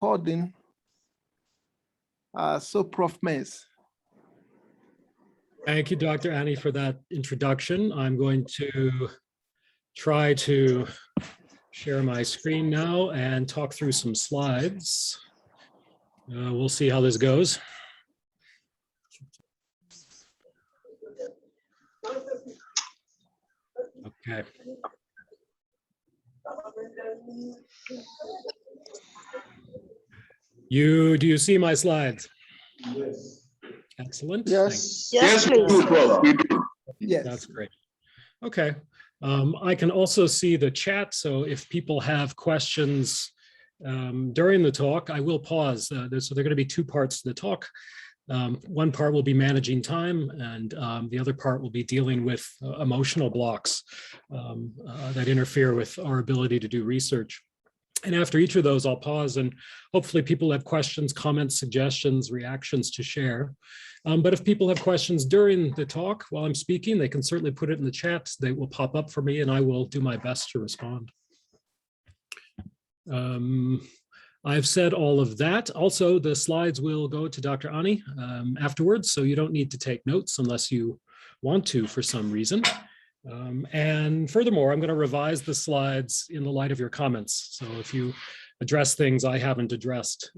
recording. So Prof. Mays. Thank you, Dr. Annie, for that introduction. I'm going to try to share my screen now and talk through some slides. We'll see how this goes. Okay. Do you see my slides? Yes. Excellent. Yes. Yes, we do, Prof. We do. Yes. That's great. Okay. I can also see the chat. So if people have questions during the talk, I will pause. So there are going to be two parts to the talk. One part will be managing time, and the other part will be dealing with emotional blocks that interfere with our ability to do research. And after each of those, I'll pause and hopefully people have questions, comments, suggestions, reactions to share. But if people have questions during the talk while I'm speaking, they can certainly put it in the chat. They will pop up for me and I will do my best to respond. I've said all of that. Also, the slides will go to Dr. Ani afterwards, so you don't need to take notes unless you want to for some reason. And furthermore, I'm going to revise the slides in the light of your comments. So if you address things I haven't addressed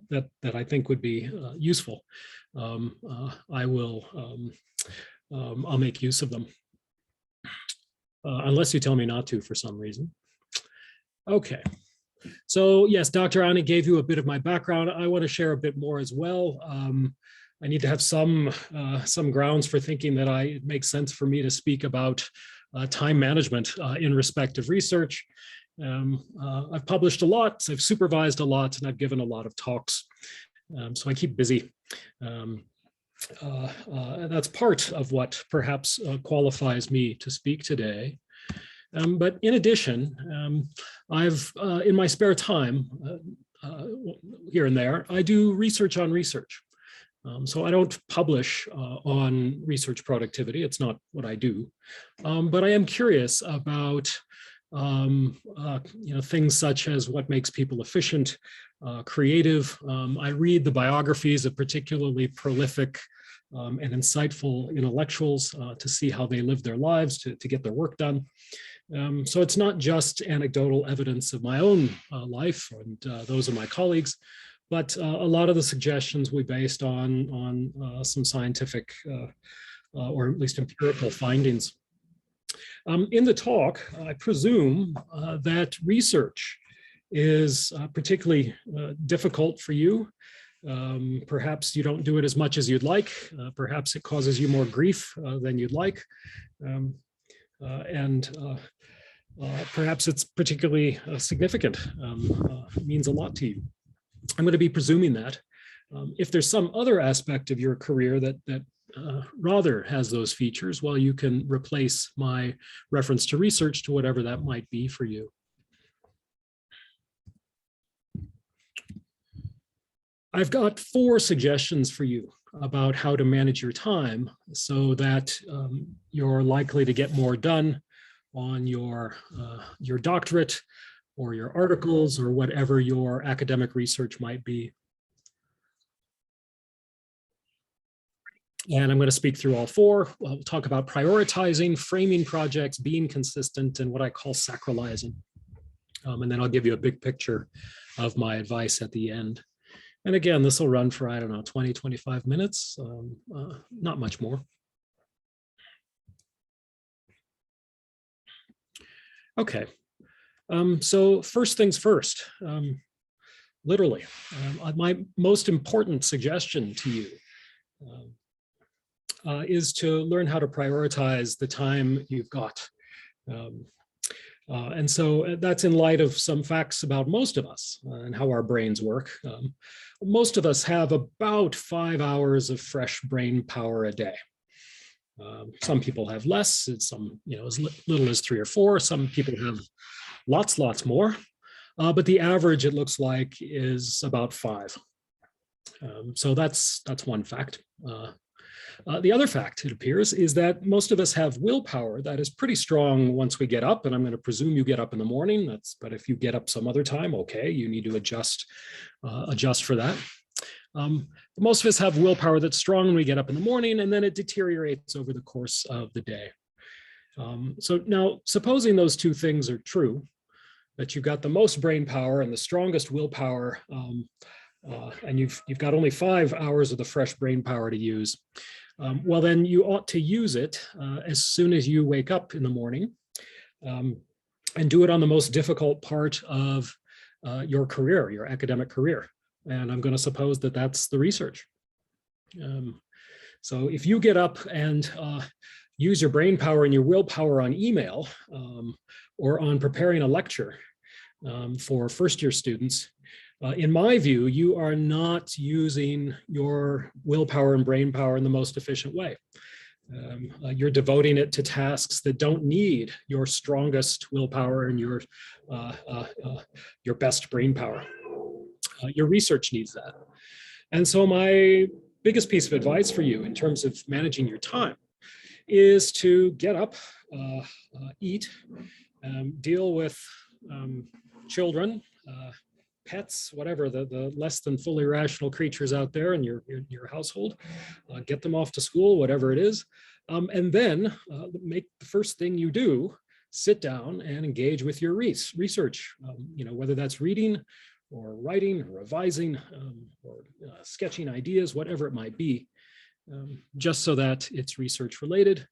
that I think would be useful, I'll make use of them. Unless you tell me not to for some reason. Okay. So yes, Dr. Ani gave you a bit of my background. I want to share a bit more as well. I need to have some grounds for thinking that it makes sense for me to speak about time management in respect of research. I've published a lot, I've supervised a lot, and I've given a lot of talks. So I keep busy. That's part of what perhaps qualifies me to speak today. But in addition, I've, in my spare time, here and there, I do research on research. So I don't publish on research productivity. It's not what I do. But I am curious about things such as what makes people efficient, creative. I read the biographies of particularly prolific and insightful intellectuals to see how they live their lives, to get their work done. So it's not just anecdotal evidence of my own life and those of my colleagues, but a lot of the suggestions we based on some scientific or at least empirical findings. In the talk, I presume that research is particularly difficult for you. Perhaps you don't do it as much as you'd like. Perhaps it causes you more grief than you'd like. Perhaps it's particularly significant, means a lot to you. I'm going to be presuming that. If there's some other aspect of your career that rather has those features, well, you can replace my reference to research to whatever that might be for you. I've got 4 suggestions for you about how to manage your time so that you're likely to get more done on your doctorate or your articles or whatever your academic research might be. And I'm going to speak through all 4. We'll talk about prioritizing, framing projects, being consistent, and what I call sacralizing. And then I'll give you a big picture of my advice at the end. And again, this will run for, I don't know, 20, 25 minutes, not much more. Okay, so first things first, literally, my most important suggestion to you is to learn how to prioritize the time you've got. And so that's in light of some facts about most of us and how our brains work. Most of us have about 5 hours of fresh brain power a day. Some people have less, some, as little as 3 or 4. Some people have lots more. But the average, it looks like, is about 5. So that's one fact. The other fact, it appears, is that most of us have willpower that is pretty strong once we get up, and I'm going to presume you get up in the morning. But if you get up some other time, okay, you need to adjust for that. Most of us have willpower that's strong when we get up in the morning, and then it deteriorates over the course of the day. So now, supposing those two things are true, that you've got the most brain power and the strongest willpower, and you've got only 5 hours of the fresh brain power to use, well, then you ought to use it as soon as you wake up in the morning, and do it on the most difficult part of your career, your academic career. And I'm going to suppose that that's the research. So if you get up and use your brain power and your willpower on email or on preparing a lecture for first-year students, in my view, you are not using your willpower and brain power in the most efficient way. You're devoting it to tasks that don't need your strongest willpower and your best brain power. Your research needs that. And so my biggest piece of advice for you in terms of managing your time is to get up, eat, deal with children, pets, whatever, the less than fully rational creatures out there in your household, get them off to school, whatever it is. And then make the first thing you do, sit down and engage with your research, whether that's reading or writing or revising or sketching ideas, whatever it might be, just so that it's research related.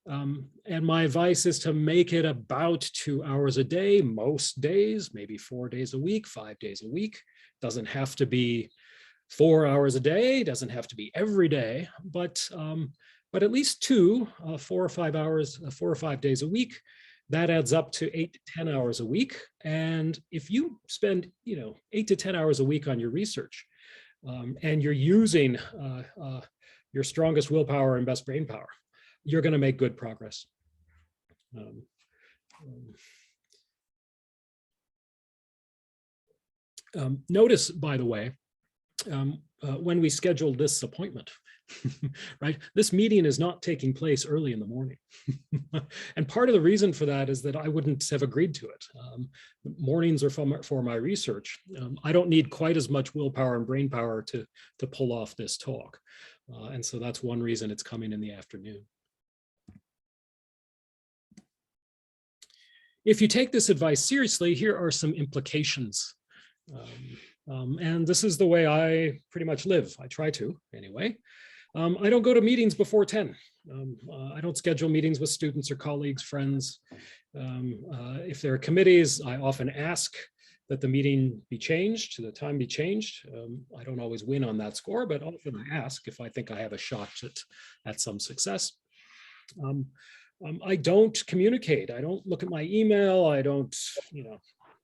And my advice is to make it about 2 hours a day, most days, maybe 4 days a week, 5 days a week. Doesn't have to be 4 hours a day, doesn't have to be every day, but at least 4 or 5 hours, 4 or 5 days a week. That adds up to 8 to 10 hours a week. And if you spend, 8 to 10 hours a week on your research, and you're using your strongest willpower and best brain power, you're going to make good progress. Notice, by the way, when we scheduled this appointment, right? This meeting is not taking place early in the morning. And part of the reason for that is that I wouldn't have agreed to it. Mornings are for my research. I don't need quite as much willpower and brain power to pull off this talk. And so that's one reason it's coming in the afternoon. If you take this advice seriously, here are some implications. And this is the way I pretty much live. I try to, anyway. I don't go to meetings before 10. I don't schedule meetings with students or colleagues, friends. If there are committees, I often ask that the meeting be changed, the time be changed. I don't always win on that score, but often I ask if I think I have a shot at some success. I don't communicate. I don't look at my email. I don't,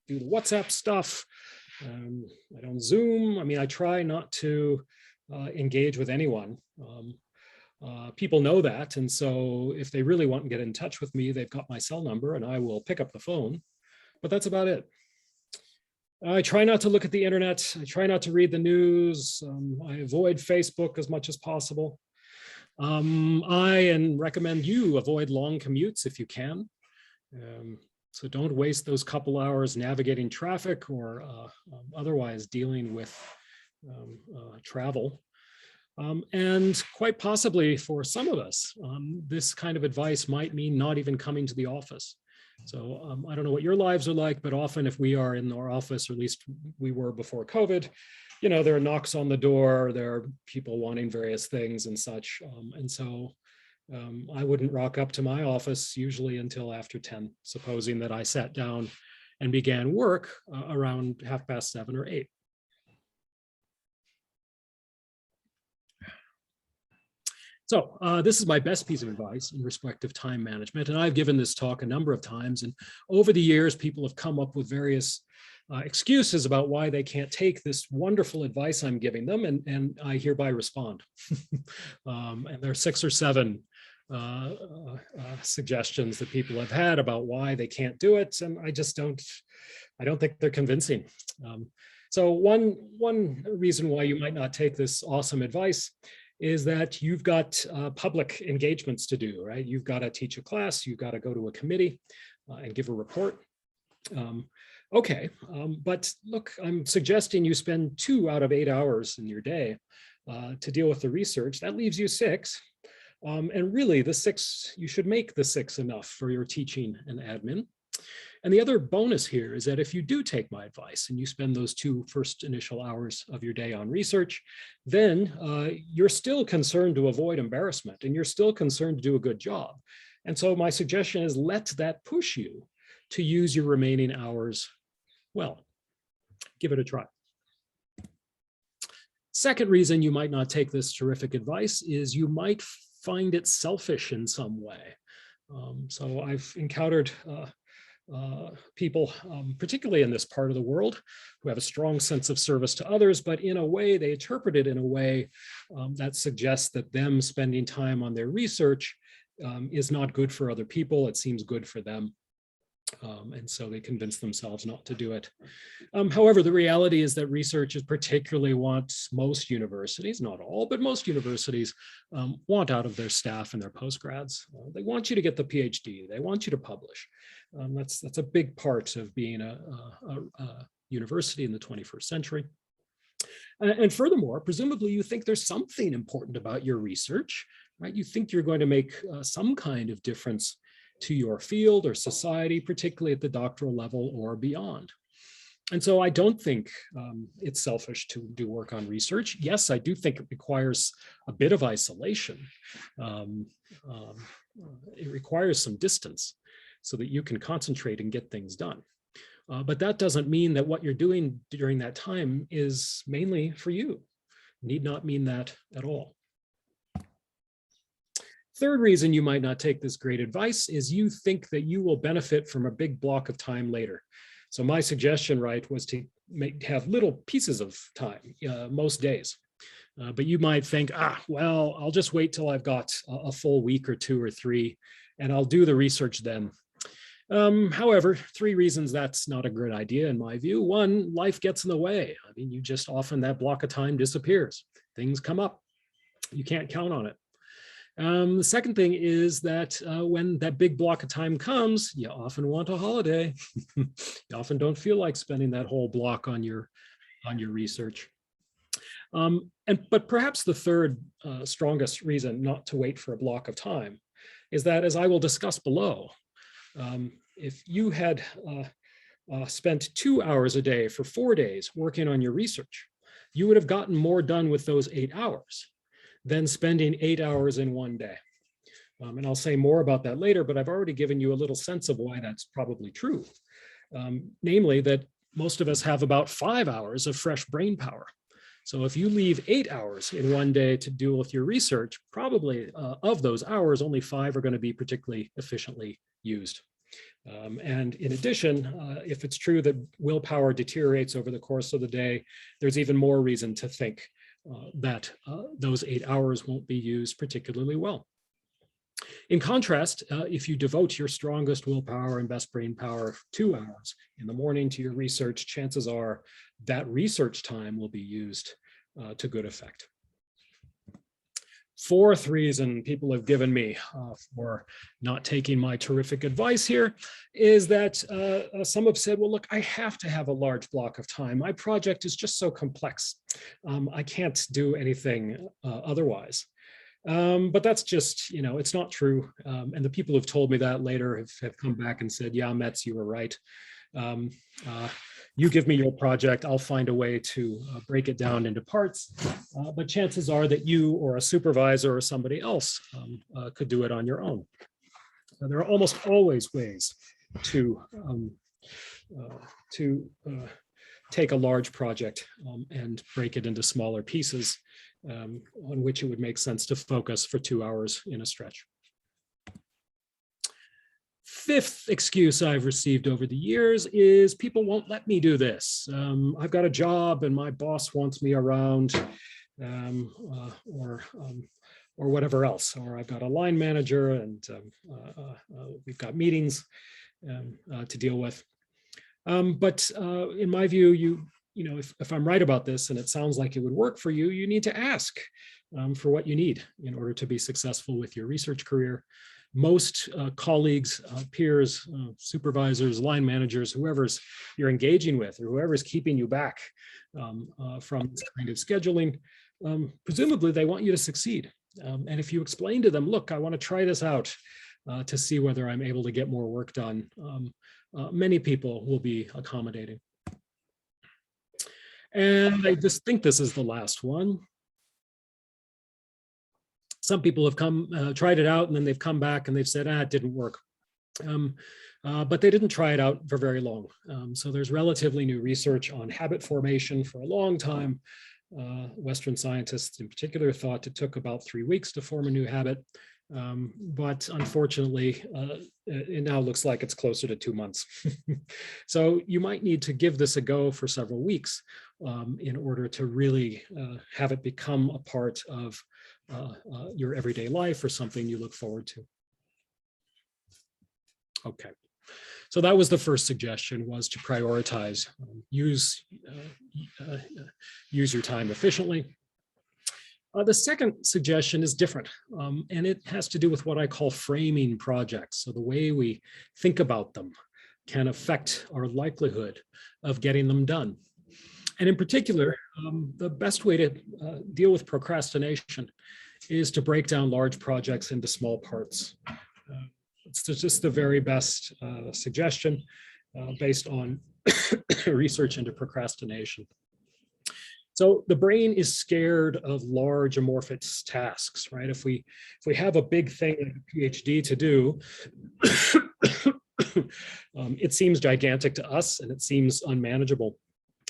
do the WhatsApp stuff. I don't Zoom. I mean, I try not to engage with anyone. People know that. And so if they really want to get in touch with me, they've got my cell number and I will pick up the phone, but that's about it. I try not to look at the internet. I try not to read the news. I avoid Facebook as much as possible. I recommend you avoid long commutes if you can. So don't waste those couple hours navigating traffic or otherwise dealing with travel. And quite possibly for some of us, this kind of advice might mean not even coming to the office. So I don't know what your lives are like, but often if we are in our office, or at least we were before COVID, there are knocks on the door, there are people wanting various things and such. And so I wouldn't rock up to my office usually until after 10, supposing that I sat down and began work around 7:30 or 8. So this is my best piece of advice in respect of time management. And I've given this talk a number of times. And over the years, people have come up with various excuses about why they can't take this wonderful advice I'm giving them. And I hereby respond. And there are 6 or 7 suggestions that people have had about why they can't do it. And I don't think they're convincing. So one reason why you might not take this awesome advice is that you've got public engagements to do, right? You've got to teach a class, you've got to go to a committee and give a report. But look, I'm suggesting you spend 2 out of 8 hours in your day to deal with the research. That leaves you 6. And really the 6, you should make the 6 enough for your teaching and admin. And the other bonus here is that if you do take my advice and you spend those 2 first initial hours of your day on research, then you're still concerned to avoid embarrassment and you're still concerned to do a good job. And so my suggestion is let that push you to use your remaining hours well. Give it a try. Second reason you might not take this terrific advice is you might find it selfish in some way. So I've encountered people, particularly in this part of the world, who have a strong sense of service to others, but in a way, they interpret it in a way that suggests that them spending time on their research is not good for other people. It seems good for them. And so they convince themselves not to do it. However, the reality is that researchers particularly want most universities, not all, but most universities want out of their staff and their postgrads. They want you to get the PhD. They want you to publish. That's a big part of being a university in the 21st century. And furthermore, presumably you think there's something important about your research, right? You think you're going to make some kind of difference to your field or society, particularly at the doctoral level or beyond. And so I don't think it's selfish to do work on research. Yes, I do think it requires a bit of isolation. It requires some distance so that you can concentrate and get things done. But that doesn't mean that what you're doing during that time is mainly for you. Need not mean that at all. Third reason you might not take this great advice is you think that you will benefit from a big block of time later. So my suggestion, right, was to have little pieces of time most days. But you might think, well, I'll just wait till I've got a full week or 2 or 3, and I'll do the research then. However, 3 reasons that's not a good idea in my view. 1, life gets in the way. I mean, you just often, that block of time disappears. Things come up. You can't count on it. The second thing is that when that big block of time comes, you often want a holiday. You often don't feel like spending that whole block on your research. But perhaps the third strongest reason not to wait for a block of time is that, as I will discuss below, if you had spent 2 hours a day for 4 days working on your research, you would have gotten more done with those 8 hours than spending 8 hours in one day. And I'll say more about that later, but I've already given you a little sense of why that's probably true. Namely, that most of us have about 5 hours of fresh brain power. So if you leave 8 hours in one day to deal with your research, probably of those hours, only 5 are going to be particularly efficiently used. And in addition, if it's true that willpower deteriorates over the course of the day, there's even more reason to think that those 8 hours won't be used particularly well. In contrast, if you devote your strongest willpower and best brain power 2 hours in the morning to your research, chances are that research time will be used to good effect. Fourth reason people have given me for not taking my terrific advice here is that some have said, well, look, I have to have a large block of time. My project is just so complex. I can't do anything otherwise. But that's just, it's not true. And the people who've told me that later have come back and said, yeah, Metz, you were right. You give me your project, I'll find a way to break it down into parts. But chances are that you or a supervisor or somebody else could do it on your own. There are almost always ways to take a large project and break it into smaller pieces on which it would make sense to focus for 2 hours in a stretch. Fifth excuse I've received over the years is people won't let me do this. I've got a job and my boss wants me around, or whatever else, or I've got a line manager and we've got meetings to deal with. But in my view, if I'm right about this and it sounds like it would work for you, you need to ask. for what you need in order to be successful with your research career. Most colleagues, peers, supervisors, line managers, whoever's you're engaging with or whoever's keeping you back from this kind of scheduling, presumably they want you to succeed. And if you explain to them, look, I want to try this out to see whether I'm able to get more work done, many people will be accommodating. And I just think this is the last one. Some people have tried it out and then they've come back and they've said, it didn't work. But they didn't try it out for very long. So there's relatively new research on habit formation. For a long time. Western scientists in particular thought it took about 3 weeks to form a new habit. But unfortunately, it now looks like it's closer to 2 months. So you might need to give this a go for several weeks in order to really have it become a part of your everyday life or something you look forward to. Okay. So that was the first suggestion, was to prioritize, use your time efficiently. The second suggestion is different, and it has to do with what I call framing projects. So the way we think about them can affect our likelihood of getting them done. And in particular, the best way to deal with procrastination is to break down large projects into small parts. It's just the very best suggestion based on research into procrastination. So the brain is scared of large amorphous tasks, right? If we have a big thing like a PhD to do, it seems gigantic to us and it seems unmanageable.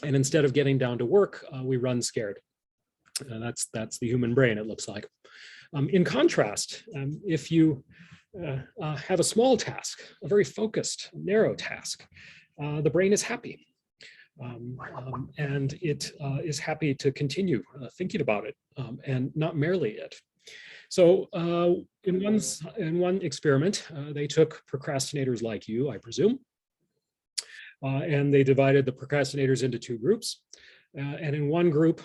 And instead of getting down to work, we run scared. And that's the human brain, it looks like. In contrast, if you have a small task, a very focused, narrow task, the brain is happy. And it is happy to continue thinking about it and not merely it. So in one experiment, they took procrastinators like you, I presume, and they divided the procrastinators into 2 groups. And in one group,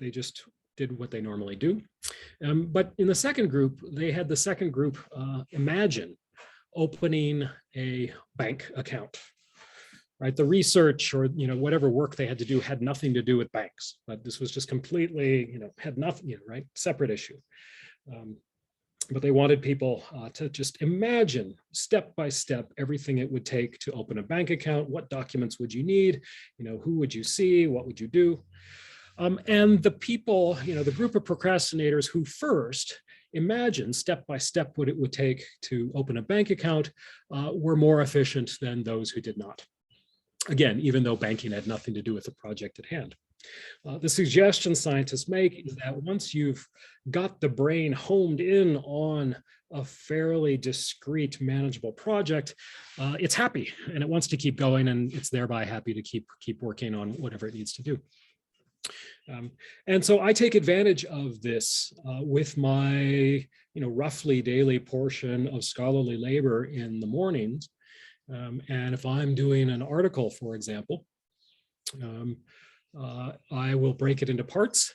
they just did what they normally do. But in the second group, they had the second group imagine opening a bank account. Right, the research or whatever work they had to do had nothing to do with banks, but this was just completely had nothing, right, separate issue. But they wanted people to just imagine step by step everything it would take to open a bank account. What documents would you need? Who would you see? What would you do? And the people, the group of procrastinators who first imagined step by step what it would take to open a bank account were more efficient than those who did not. Again, even though banking had nothing to do with the project at hand. The suggestion scientists make is that once you've got the brain homed in on a fairly discrete, manageable project, it's happy and it wants to keep going, and it's thereby happy to keep working on whatever it needs to do. And so I take advantage of this with my roughly daily portion of scholarly labor in the mornings. And if I'm doing an article, for example, I will break it into parts,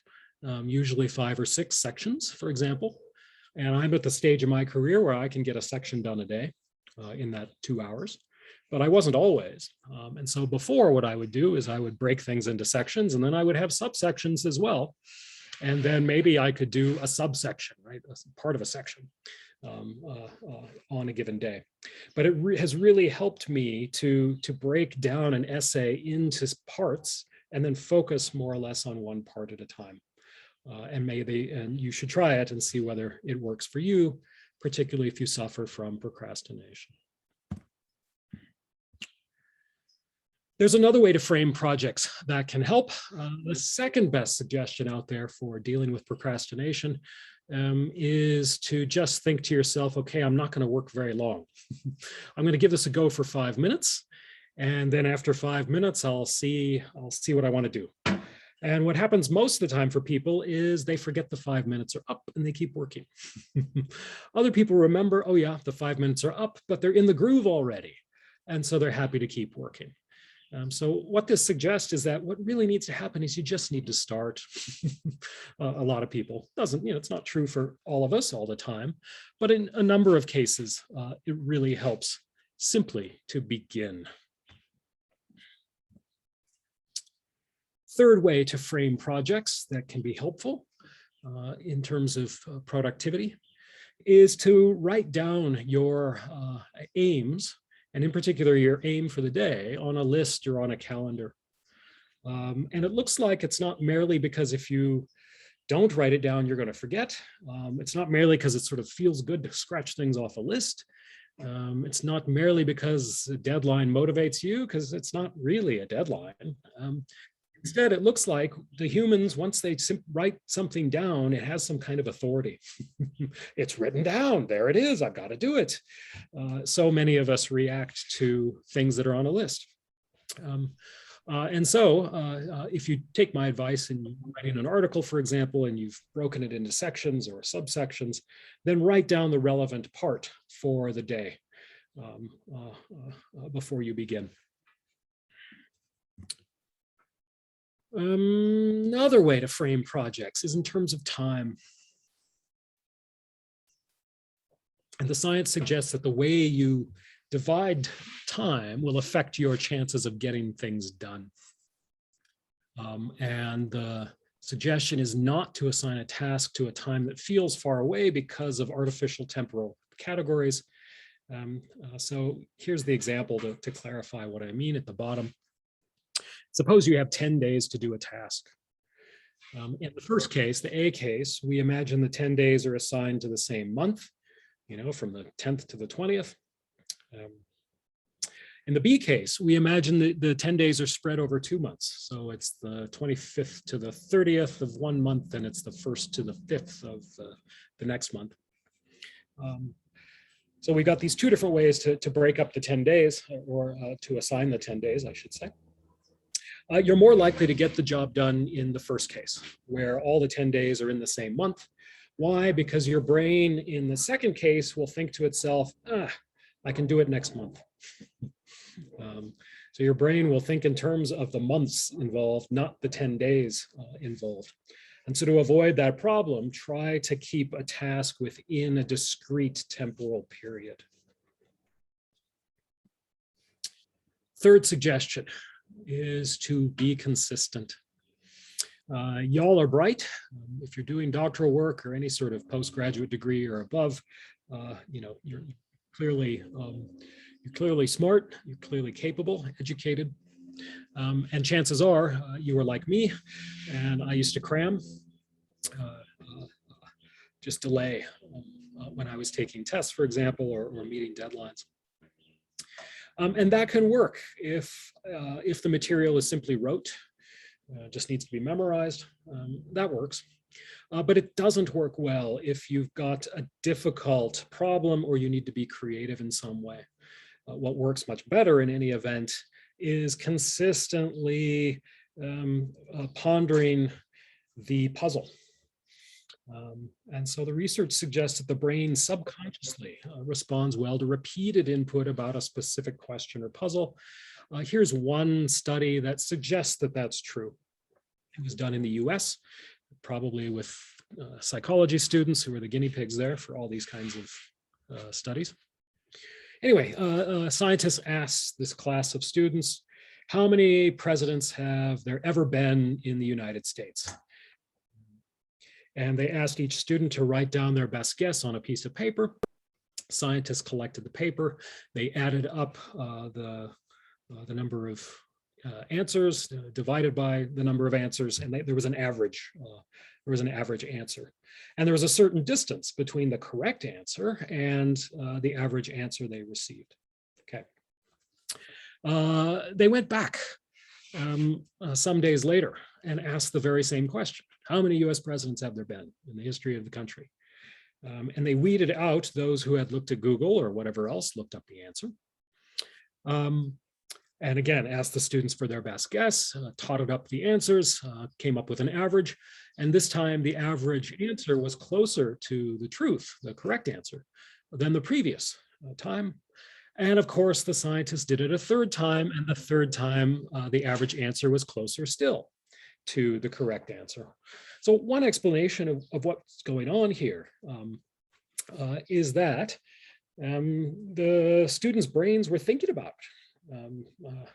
usually 5 or 6 sections, for example. And I'm at the stage of my career where I can get a section done a day in that 2 hours, but I wasn't always. And so before, what I would do is I would break things into sections, and then I would have subsections as well. And then maybe I could do a subsection, right? That's part of a section. On a given day. But it has really helped me to break down an essay into parts and then focus more or less on one part at a time. And you should try it and see whether it works for you, particularly if you suffer from procrastination. There's another way to frame projects that can help. The second best suggestion out there for dealing with procrastination is to just think to yourself, okay, I'm not going to work very long. I'm going to give this a go for 5 minutes. And then after 5 minutes, I'll see what I want to do. And what happens most of the time for people is they forget the 5 minutes are up and they keep working. Other people remember, oh yeah, the 5 minutes are up, but they're in the groove already. And so they're happy to keep working. So what this suggests is that what really needs to happen is you just need to start. A lot of people doesn't, it's not true for all of us all the time, but in a number of cases, it really helps simply to begin. Third way to frame projects that can be helpful in terms of productivity is to write down your aims, and in particular your aim for the day, on a list or on a calendar. And it looks like it's not merely because if you don't write it down, you're going to forget. It's not merely because it sort of feels good to scratch things off a list. It's not merely because a deadline motivates you, because it's not really a deadline. Instead, it looks like the humans, once they write something down, it has some kind of authority. It's written down. There it is. I've got to do it. So many of us react to things that are on a list. And so if you take my advice and writing an article, for example, and you've broken it into sections or subsections, then write down the relevant part for the day before you begin. Another way to frame projects is in terms of time. And the science suggests that the way you divide time will affect your chances of getting things done. And the suggestion is not to assign a task to a time that feels far away because of artificial temporal categories. So here's the example to clarify what I mean at the bottom. Suppose you have 10 days to do a task. In the first case, the A case, we imagine the 10 days are assigned to the same month, from the 10th to the 20th. In the B case, we imagine the 10 days are spread over 2 months. So it's the 25th to the 30th of one month, and it's the 1st to the 5th of the next month. So we got these two different ways to break up the 10 days, or to assign the 10 days, I should say. You're more likely to get the job done in the first case, where all the 10 days are in the same month. Why? Because your brain in the second case will think to itself, I can do it next month. So your brain will think in terms of the months involved, not the 10 days involved. And so to avoid that problem, try to keep a task within a discrete temporal period. Third suggestion is to be consistent. Y'all are bright. If you're doing doctoral work or any sort of postgraduate degree or above, you're clearly smart, you're clearly capable, educated, and chances are you are like me, and I used to cram, just delay when I was taking tests, for example, or meeting deadlines. And that can work if the material is simply rote, just needs to be memorized. That works. But it doesn't work well if you've got a difficult problem or you need to be creative in some way. What works much better in any event is consistently pondering the puzzle. And so the research suggests that the brain subconsciously responds well to repeated input about a specific question or puzzle. Here's one study that suggests that that's true. It was done in the US, probably with psychology students who were the guinea pigs there for all these kinds of studies. Anyway, scientists asked this class of students, how many presidents have there ever been in the United States? And they asked each student to write down their best guess on a piece of paper. Scientists collected the paper. They added up the number of answers divided by the number of answers, and there was an average. There was an average answer, and there was a certain distance between the correct answer and the average answer they received. Okay. They went back some days later and asked the very same question. How many US presidents have there been in the history of the country? And they weeded out those who had looked at Google or whatever else, looked up the answer. And again, asked the students for their best guess, totted up the answers, came up with an average. And this time the average answer was closer to the truth, the correct answer, than the previous time. And of course, the scientists did it a third time, and the third time, the average answer was closer still to the correct answer. So one explanation of what's going on here is that the students' brains were thinking about it.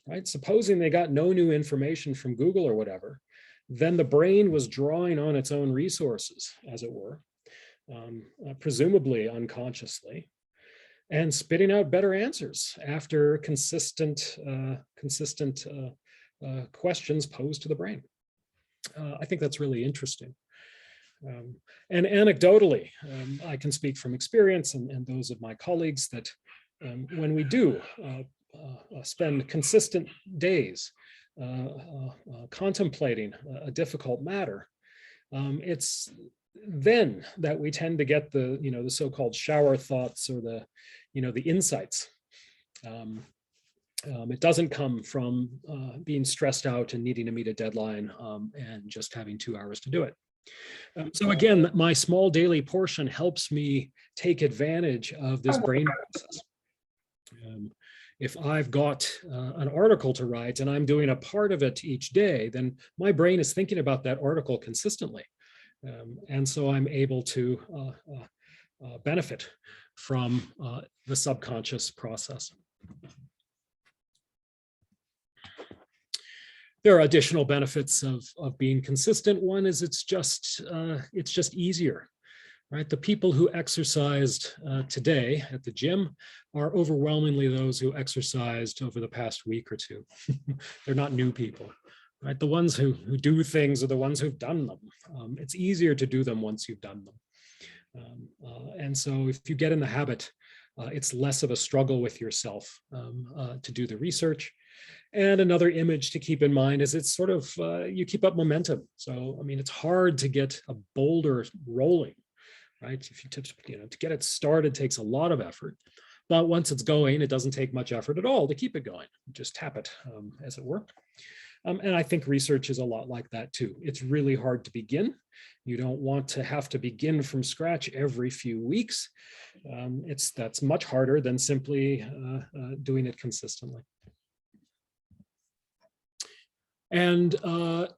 Right? Supposing they got no new information from Google or whatever, then the brain was drawing on its own resources, as it were, presumably unconsciously, and spitting out better answers after consistent questions posed to the brain. I think that's really interesting. And anecdotally, I can speak from experience and those of my colleagues that when we do spend consistent days contemplating a difficult matter, it's then that we tend to get the so-called shower thoughts or the insights. It doesn't come from being stressed out and needing to meet a deadline and just having 2 hours to do it. So again, my small daily portion helps me take advantage of this brain process. If I've got an article to write and I'm doing a part of it each day, then my brain is thinking about that article consistently. And so I'm able to benefit from the subconscious process. There are additional benefits of being consistent. One is it's just easier, right? The people who exercised today at the gym are overwhelmingly those who exercised over the past week or two. They're not new people, right? The ones who do things are the ones who've done them. It's easier to do them once you've done them. And so if you get in the habit, it's less of a struggle with yourself to do the research. And another image to keep in mind is it's sort of, you keep up momentum. So, I mean, it's hard to get a boulder rolling, right? If you to get it started takes a lot of effort, but once it's going, it doesn't take much effort at all to keep it going. Just tap it, as it were. And I think research is a lot like that too. It's really hard to begin. You don't want to have to begin from scratch every few weeks. That's much harder than simply doing it consistently. And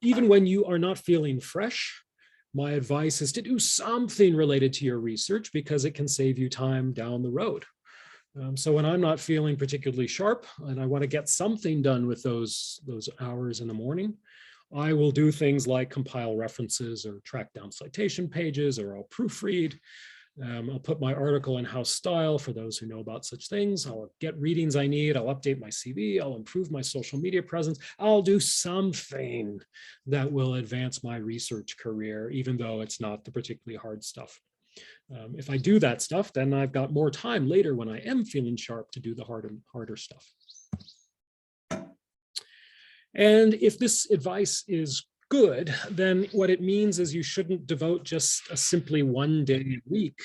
even when you are not feeling fresh, my advice is to do something related to your research because it can save you time down the road. So when I'm not feeling particularly sharp and I want to get something done with those hours in the morning, I will do things like compile references or track down citation pages, or I'll proofread. I'll put my article in house style for those who know about such things. I'll get readings I need. I'll update my CV. I'll improve my social media presence. I'll do something that will advance my research career, even though it's not the particularly hard stuff. If I do that stuff, then I've got more time later when I am feeling sharp to do the harder stuff. And if this advice is good, then what it means is you shouldn't devote just a simply 1 day a week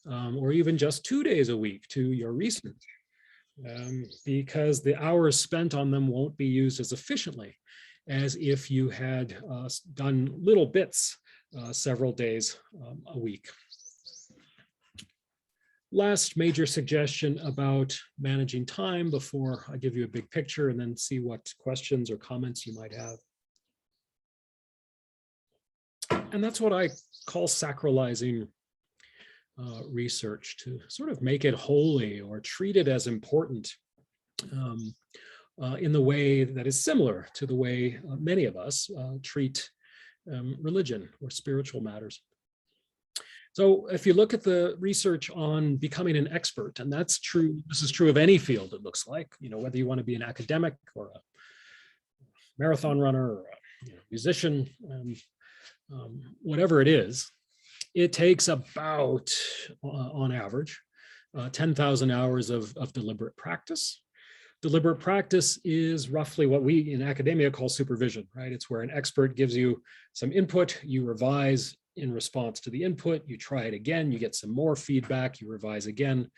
or even just 2 days a week to your research, because the hours spent on them won't be used as efficiently as if you had done little bits several days a week. Last major suggestion about managing time before I give you a big picture and then see what questions or comments you might have. And that's what I call sacralizing research, to sort of make it holy or treat it as important in the way that is similar to the way many of us treat religion or spiritual matters. So if you look at the research on becoming an expert, and that's true, this is true of any field, it looks like, whether you want to be an academic or a marathon runner or a musician, whatever it is, it takes about, on average, 10,000 hours of deliberate practice. Deliberate practice is roughly what we in academia call supervision, right? It's where an expert gives you some input, you revise in response to the input, you try it again, you get some more feedback, you revise again.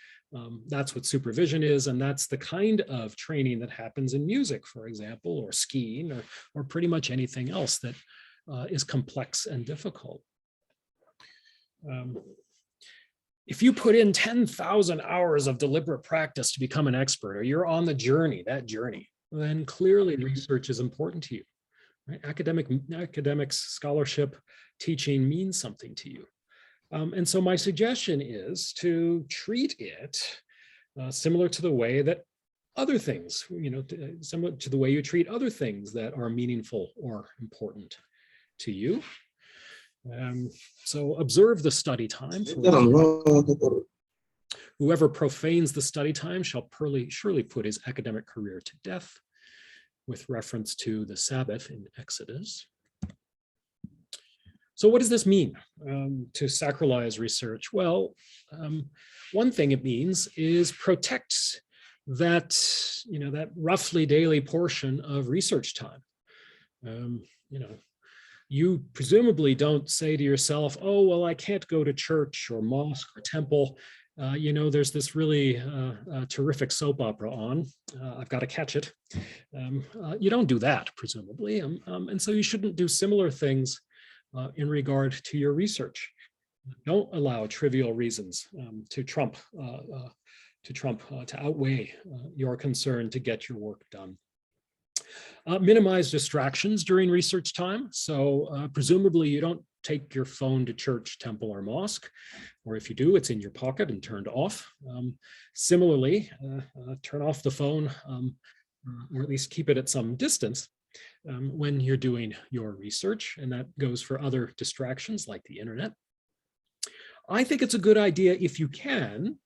That's what supervision is, and that's the kind of training that happens in music, for example, or skiing, or pretty much anything else that is complex and difficult. if you put in 10,000 hours of deliberate practice to become an expert, or you're on the journey, that journey, then clearly research is important to you. Right? Academics, scholarship, teaching means something to you. And so my suggestion is to treat it similar to the way that other things, similar to the way you treat other things that are meaningful or important to you. So observe the study time. Whoever profanes the study time shall surely put his academic career to death, with reference to the Sabbath in Exodus. So what does this mean to sacralize research? Well, one thing it means is protect that, that roughly daily portion of research time. You presumably don't say to yourself, oh, well, I can't go to church or mosque or temple. There's this really terrific soap opera on. I've got to catch it. You don't do that, presumably. And so you shouldn't do similar things in regard to your research. Don't allow trivial reasons to outweigh your concern to get your work done. Minimize distractions during research time. So presumably you don't take your phone to church, temple, or mosque, or if you do, it's in your pocket and turned off. Similarly, turn off the phone, or at least keep it at some distance when you're doing your research, and that goes for other distractions like the internet. I think it's a good idea, if you can,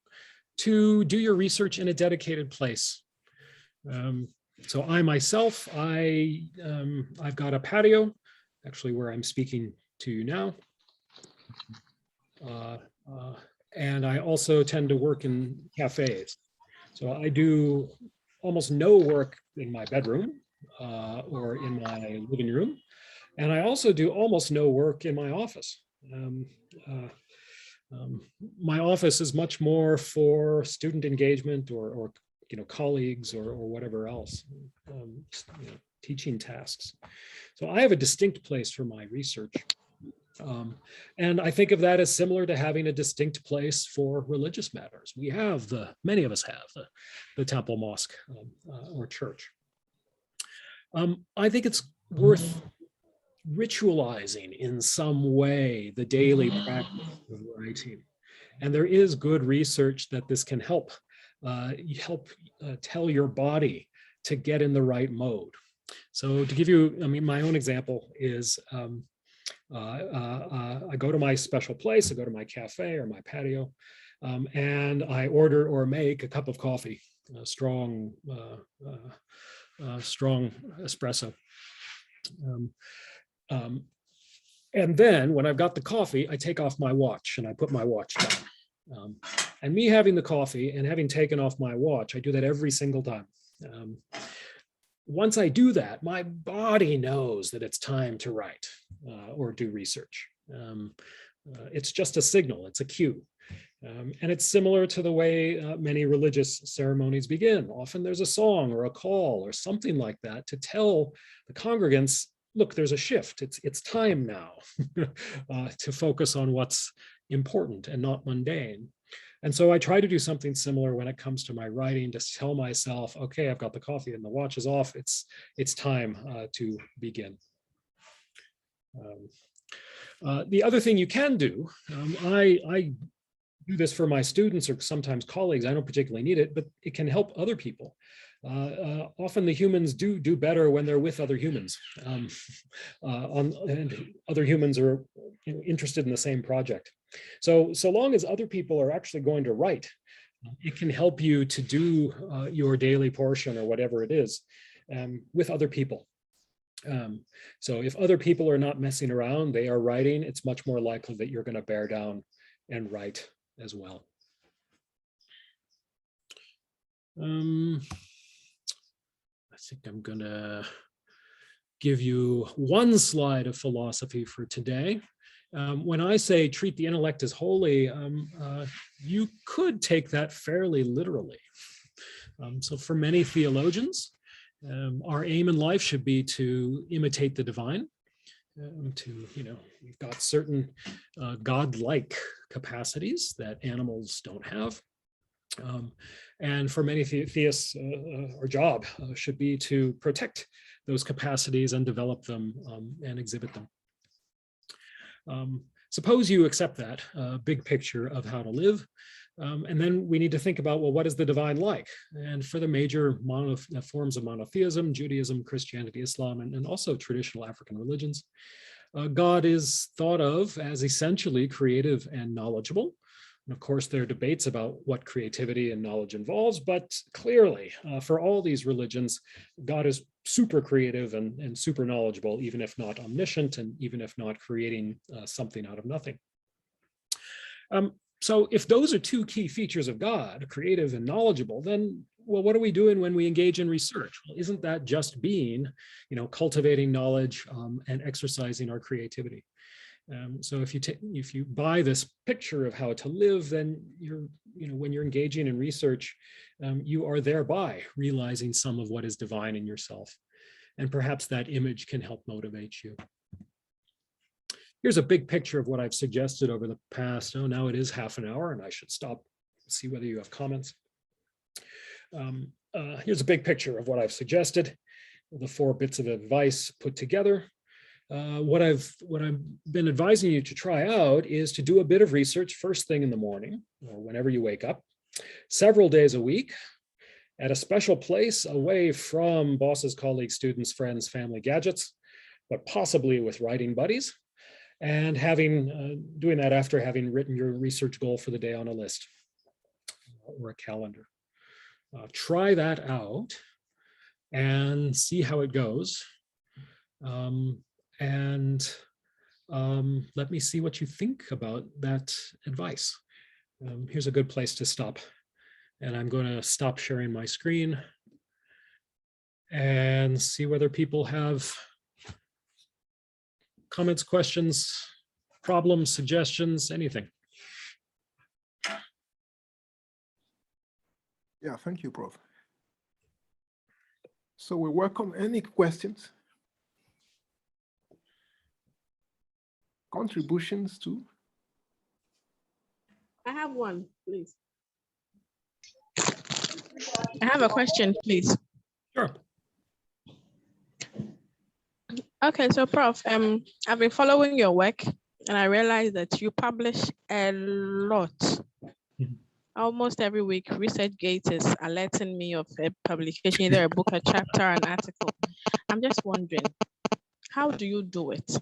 to do your research in a dedicated place. So I myself, I've got a patio, actually where I'm speaking to you now. And I also tend to work in cafes. So I do almost no work in my bedroom or in my living room. And I also do almost no work in my office. My office is much more for student engagement or colleagues or whatever else, teaching tasks. So I have a distinct place for my research. And I think of that as similar to having a distinct place for religious matters. We have many of us have the temple, mosque, or church. I think it's worth ritualizing in some way the daily practice of writing. And there is good research that this can help tell your body to get in the right mode. So to give you, my own example is I go to my special place, I go to my cafe or my patio, and I order or make a cup of coffee, strong espresso. And then when I've got the coffee, I take off my watch and I put my watch down. And me having the coffee and having taken off my watch, I do that every single time. Once I do that, my body knows that it's time to write or do research. It's just a signal, it's a cue. And it's similar to the way many religious ceremonies begin. Often there's a song or a call or something like that to tell the congregants, look, there's a shift. It's time now to focus on what's important and not mundane. And so I try to do something similar when it comes to my writing, to tell myself, okay, I've got the coffee and the watch is off. It's time to begin. The other thing you can do, I do this for my students or sometimes colleagues. I don't particularly need it, but it can help other people. Often the humans do better when they're with other humans, and other humans are interested in the same project. So long as other people are actually going to write, it can help you to do your daily portion or whatever it is with other people. So if other people are not messing around, they are writing, it's much more likely that you're going to bear down and write as well. I think I'm going to give you one slide of philosophy for today. When I say treat the intellect as holy, you could take that fairly literally. So for many theologians, our aim in life should be to imitate the divine. We've got certain godlike capacities that animals don't have. And for many theists, our job should be to protect those capacities and develop them and exhibit them. Suppose you accept that big picture of how to live, and then we need to think about, well, what is the divine like? And for the major forms of monotheism, Judaism, Christianity, Islam, and also traditional African religions, God is thought of as essentially creative and knowledgeable. And of course, there are debates about what creativity and knowledge involves, but clearly, for all these religions, God is super creative and super knowledgeable, even if not omniscient, and even if not creating something out of nothing. So if those are two key features of God, creative and knowledgeable, then, well, what are we doing when we engage in research? Well, isn't that just being, cultivating knowledge and exercising our creativity? So if you buy this picture of how to live, then when you're engaging in research, you are thereby realizing some of what is divine in yourself. And perhaps that image can help motivate you. Here's a big picture of what I've suggested over the past, now it is half an hour and I should stop, see whether you have comments. Here's a big picture of what I've suggested, the 4 bits of advice put together. What I've been advising you to try out is to do a bit of research first thing in the morning or whenever you wake up, several days a week, at a special place away from bosses, colleagues, students, friends, family, gadgets, but possibly with writing buddies, and doing that after having written your research goal for the day on a list or a calendar. Try that out and see how it goes. Let me see what you think about that advice. Here's a good place to stop. And I'm going to stop sharing my screen and see whether people have comments, questions, problems, suggestions, anything. Yeah, thank you, Prof. So we welcome any questions, contributions too. I have one, please. I have a question, please. Sure. Okay, so Prof, I've been following your work and I realized that you publish a lot. Almost every week, ResearchGate is alerting me of a publication, either a book, a chapter, an article. I'm just wondering, how do you do it?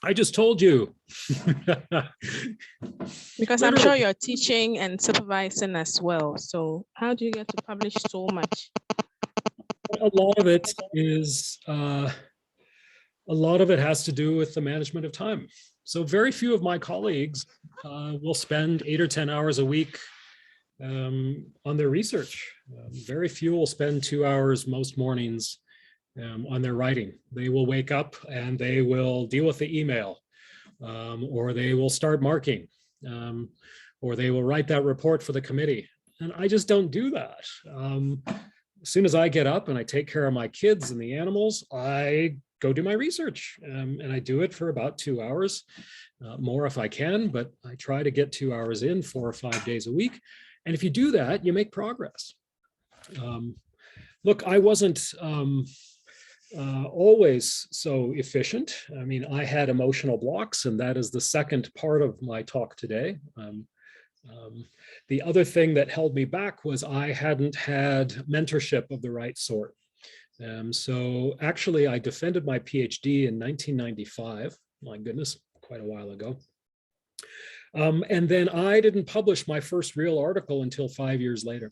I just told you. Because I'm sure you're teaching and supervising as well. So how do you get to publish so much? A lot of it has to do with the management of time. So very few of my colleagues will spend 8 or 10 hours a week on their research. Very few will spend 2 hours most mornings on their writing. They will wake up and they will deal with the email, or they will start marking, or they will write that report for the committee. And I just don't do that. As soon as I get up and I take care of my kids and the animals, I go do my research, and I do it for about 2 hours, more if I can, but I try to get 2 hours in 4 or 5 days a week. And if you do that, you make progress. Look, I wasn't always so efficient. I mean, I had emotional blocks, and that is the second part of my talk today. The other thing that held me back was I hadn't had mentorship of the right sort. So actually, I defended my PhD in 1995. My goodness, quite a while ago. And then I didn't publish my first real article until 5 years later.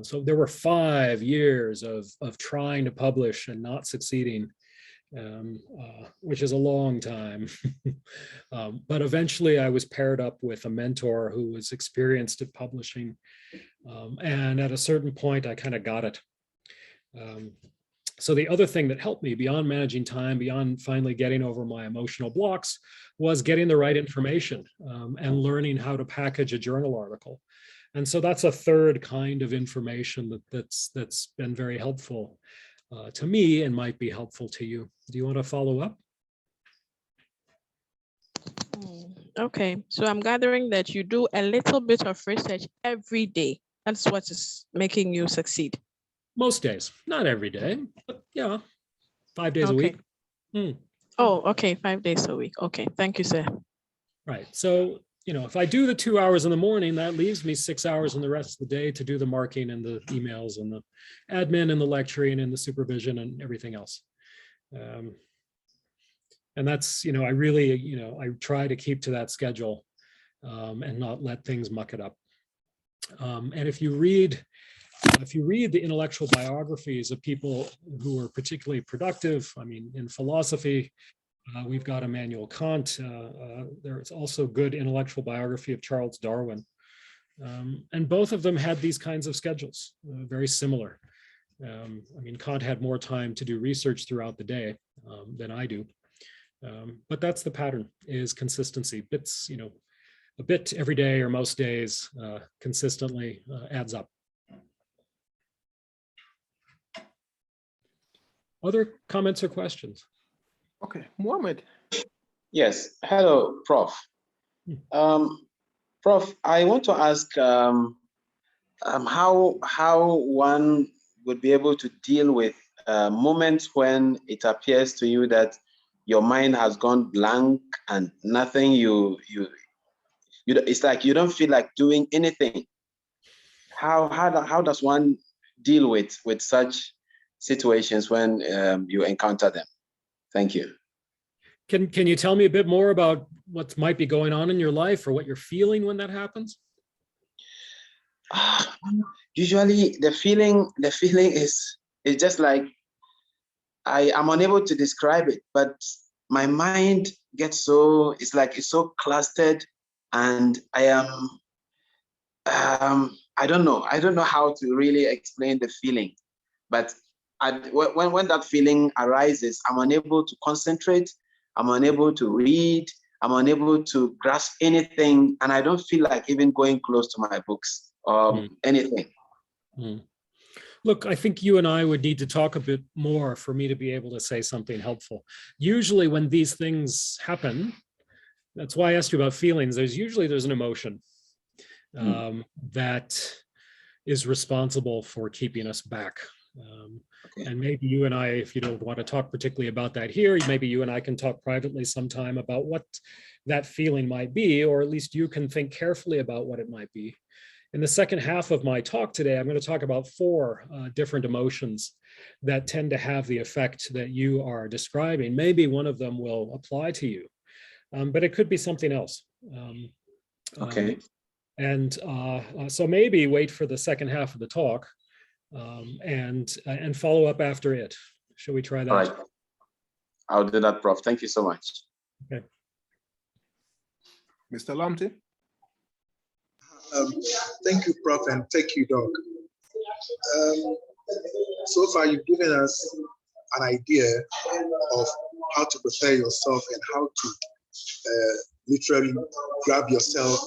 So there were 5 years of trying to publish and not succeeding, which is a long time. But eventually I was paired up with a mentor who was experienced at publishing. And at a certain point, I kind of got it. So the other thing that helped me beyond managing time, beyond finally getting over my emotional blocks, was getting the right information and learning how to package a journal article. And so that's a third kind of information that's been very helpful. to me and might be helpful to you. Do you want to follow up? Okay, so I'm gathering that you do a little bit of research every day. That's what is making you succeed. Most days, not every day, but yeah, 5 days a Okay. week. Oh, okay, 5 days a week. Okay, thank you, sir. Right. So, if I do the 2 hours in the morning, that leaves me 6 hours in the rest of the day to do the marking and the emails and the admin and the lecturing and the supervision and everything else. And that's, I really, I try to keep to that schedule and not let things muck it up. And if you read the intellectual biographies of people who are particularly productive, I mean, in philosophy, we've got Immanuel Kant. There's also good intellectual biography of Charles Darwin. And both of them had these kinds of schedules, very similar. I mean, Kant had more time to do research throughout the day than I do. But that's the pattern, is consistency. Bits, a bit every day or most days consistently adds up. Other comments or questions? Okay, Mohammed. Yes. Hello, Prof. Prof, I want to ask how one would be able to deal with moments when it appears to you that your mind has gone blank and nothing it's like you don't feel like doing anything. How does one deal with such situations when you encounter them? Thank you. Can you tell me a bit more about what might be going on in your life or what you're feeling when that happens? Usually the feeling is just like I am unable to describe it, but my mind gets it's so clustered, and I don't know how to really explain the feeling, but when that feeling arises, I'm unable to concentrate, I'm unable to read, I'm unable to grasp anything, and I don't feel like even going close to my books or anything. Look, I think you and I would need to talk a bit more for me to be able to say something helpful. Usually when these things happen, that's why I asked you about feelings, there's an emotion that is responsible for keeping us back. Okay. And maybe you and I, if you don't want to talk particularly about that here, maybe you and I can talk privately sometime about what that feeling might be, or at least you can think carefully about what it might be. In the second half of my talk today, I'm going to talk about 4 different emotions that tend to have the effect that you are describing. Maybe one of them will apply to you, but it could be something else. Okay. So maybe wait for the second half of the talk and follow up after it. Shall we try that? All right. I'll do that, Prof. Thank you so much. Okay. Mr. Lamte. Thank you, Prof, and thank you, Doc. So far, you've given us an idea of how to prepare yourself and how to literally grab yourself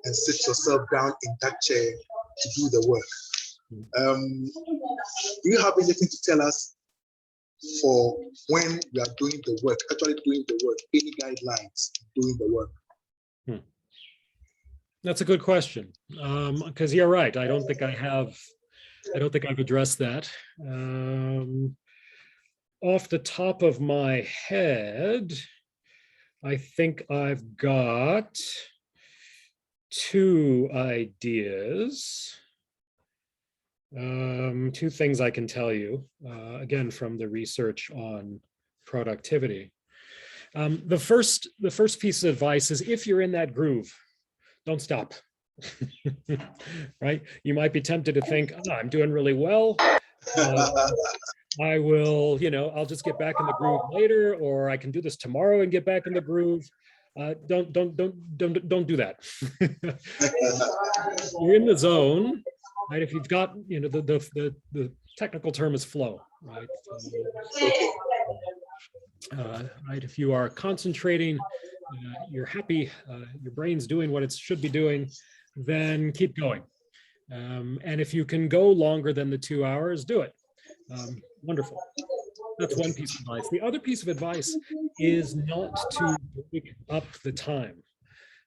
and sit yourself down in that chair to do the work. Do you have anything to tell us for when we are doing the work, actually doing the work, any guidelines doing the work? That's a good question, because you're right. I don't think I've addressed that. Off the top of my head, I think I've got 2 ideas. 2 things I can tell you, again, from the research on productivity. The first piece of advice is, if you're in that groove, don't stop. Right? You might be tempted to think, I'm doing really well. I will, I'll just get back in the groove later, or I can do this tomorrow and get back in the groove. Don't do that. You're in the zone, right? If you've got, the technical term is flow, right? Right. If you are concentrating, you're happy, your brain's doing what it should be doing, then keep going. And if you can go longer than the 2 hours, do it. Wonderful. That's one piece of advice. The other piece of advice is not to break up the time.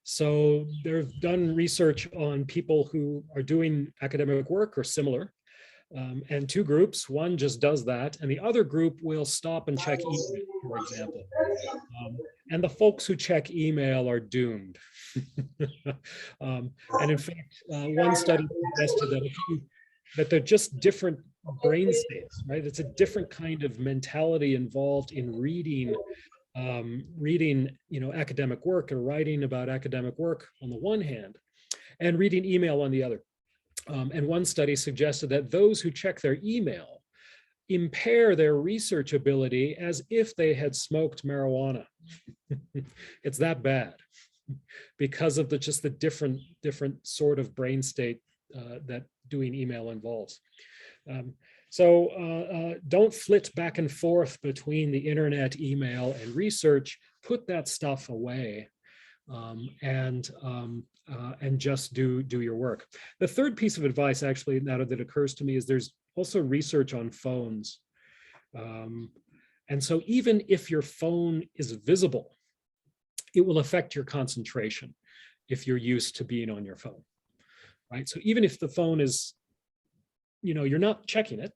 So they've done research on people who are doing academic work or similar, and two groups. One just does that, and the other group will stop and check email, for example. And the folks who check email are doomed. And in fact, one study suggested that they're just different brain states, right? It's a different kind of mentality involved in reading, academic work or writing about academic work on the one hand, and reading email on the other. And one study suggested that those who check their email impair their research ability as if they had smoked marijuana. It's that bad because of just the different sort of brain state that doing email involves. So don't flit back and forth between the internet, email, and research. Put that stuff away and just do your work. The third piece of advice, actually, now that occurs to me, is there's also research on phones. And so even if your phone is visible, it will affect your concentration if you're used to being on your phone, right? So even if the phone is, you're not checking it,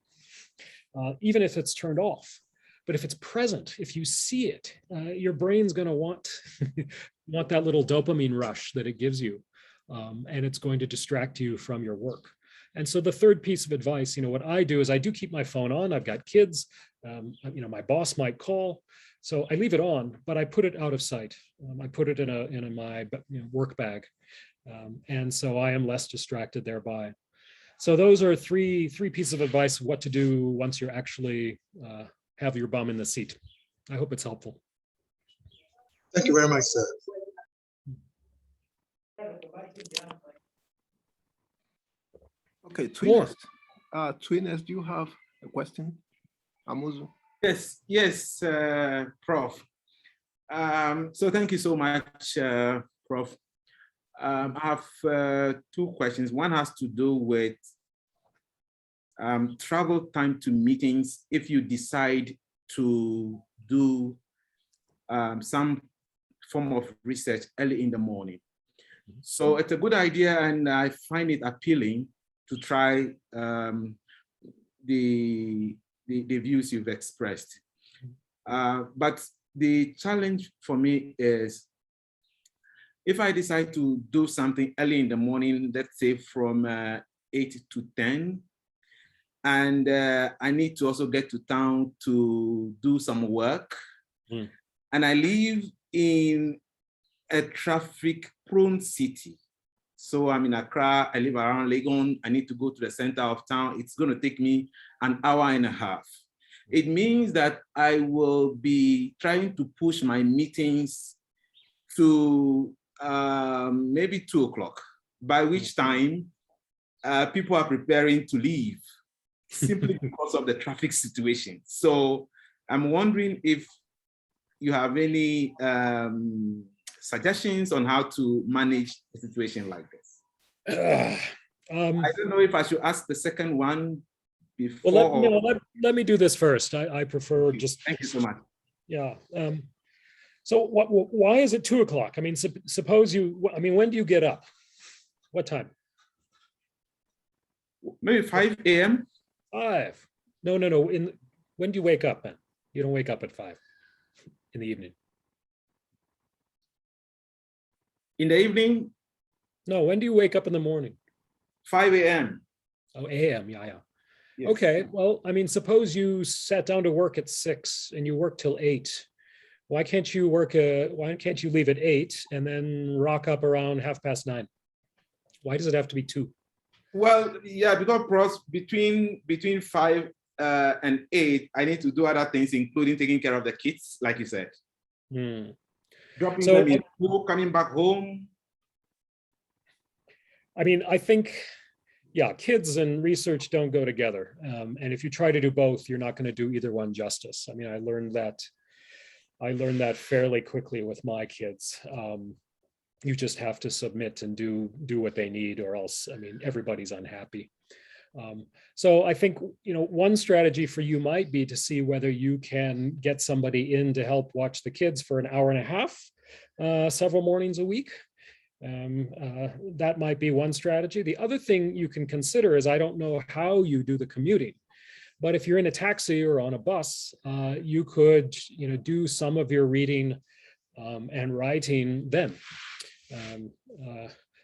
even if it's turned off, but if it's present, if you see it, your brain's going to want that little dopamine rush that it gives you, and it's going to distract you from your work. And so the third piece of advice, what I do is I do keep my phone on. I've got kids, my boss might call, so I leave it on, but I put it out of sight. I put it in my work bag, and so I am less distracted thereby. So those are three pieces of advice of what to do once you're actually have your bum in the seat. I hope it's helpful. Thank you very much, sir. Okay, Twinest. Twinest, do you have a question? Amuzu? Yes, Prof. So thank you so much, Prof. I have two questions. One has to do with travel time to meetings if you decide to do some form of research early in the morning. So it's a good idea, and I find it appealing to try the views you've expressed. But the challenge for me is, if I decide to do something early in the morning, let's say from 8 to 10, and I need to also get to town to do some work, and I live in a traffic-prone city. So I'm in Accra, I live around Legon, I need to go to the center of town. It's going to take me an hour and a half. It means that I will be trying to push my meetings to maybe 2 o'clock, by which time people are preparing to leave simply because of the traffic situation. So I'm wondering if you have any suggestions on how to manage a situation like this. I don't know if I should ask the second one before. Well, let me do this first. I prefer just. Thank you so much. Yeah. So why is it 2 o'clock? I mean, suppose when do you get up? What time? Maybe 5 a.m. 5. No. When do you wake up, then? You don't wake up at 5 in the evening. In the evening? No, when do you wake up in the morning? 5 a.m. Oh, a.m. Yeah. Yes. Okay. Well, I mean, suppose you sat down to work at 6 and you work till 8. Why can't you leave at 8 and then rock up around 9:30? Why does it have to be 2? Well, yeah, because between 5 and 8, I need to do other things, including taking care of the kids, like you said. Dropping them in school, coming back home. I mean, I think, yeah, kids and research don't go together. And if you try to do both, you're not going to do either one justice. I mean, I learned that fairly quickly with my kids. You just have to submit and do what they need, or else, I mean, everybody's unhappy. So I think, one strategy for you might be to see whether you can get somebody in to help watch the kids for an hour and a half, several mornings a week. That might be one strategy. The other thing you can consider is, I don't know how you do the commuting, but if you're in a taxi or on a bus, you could, do some of your reading and writing then.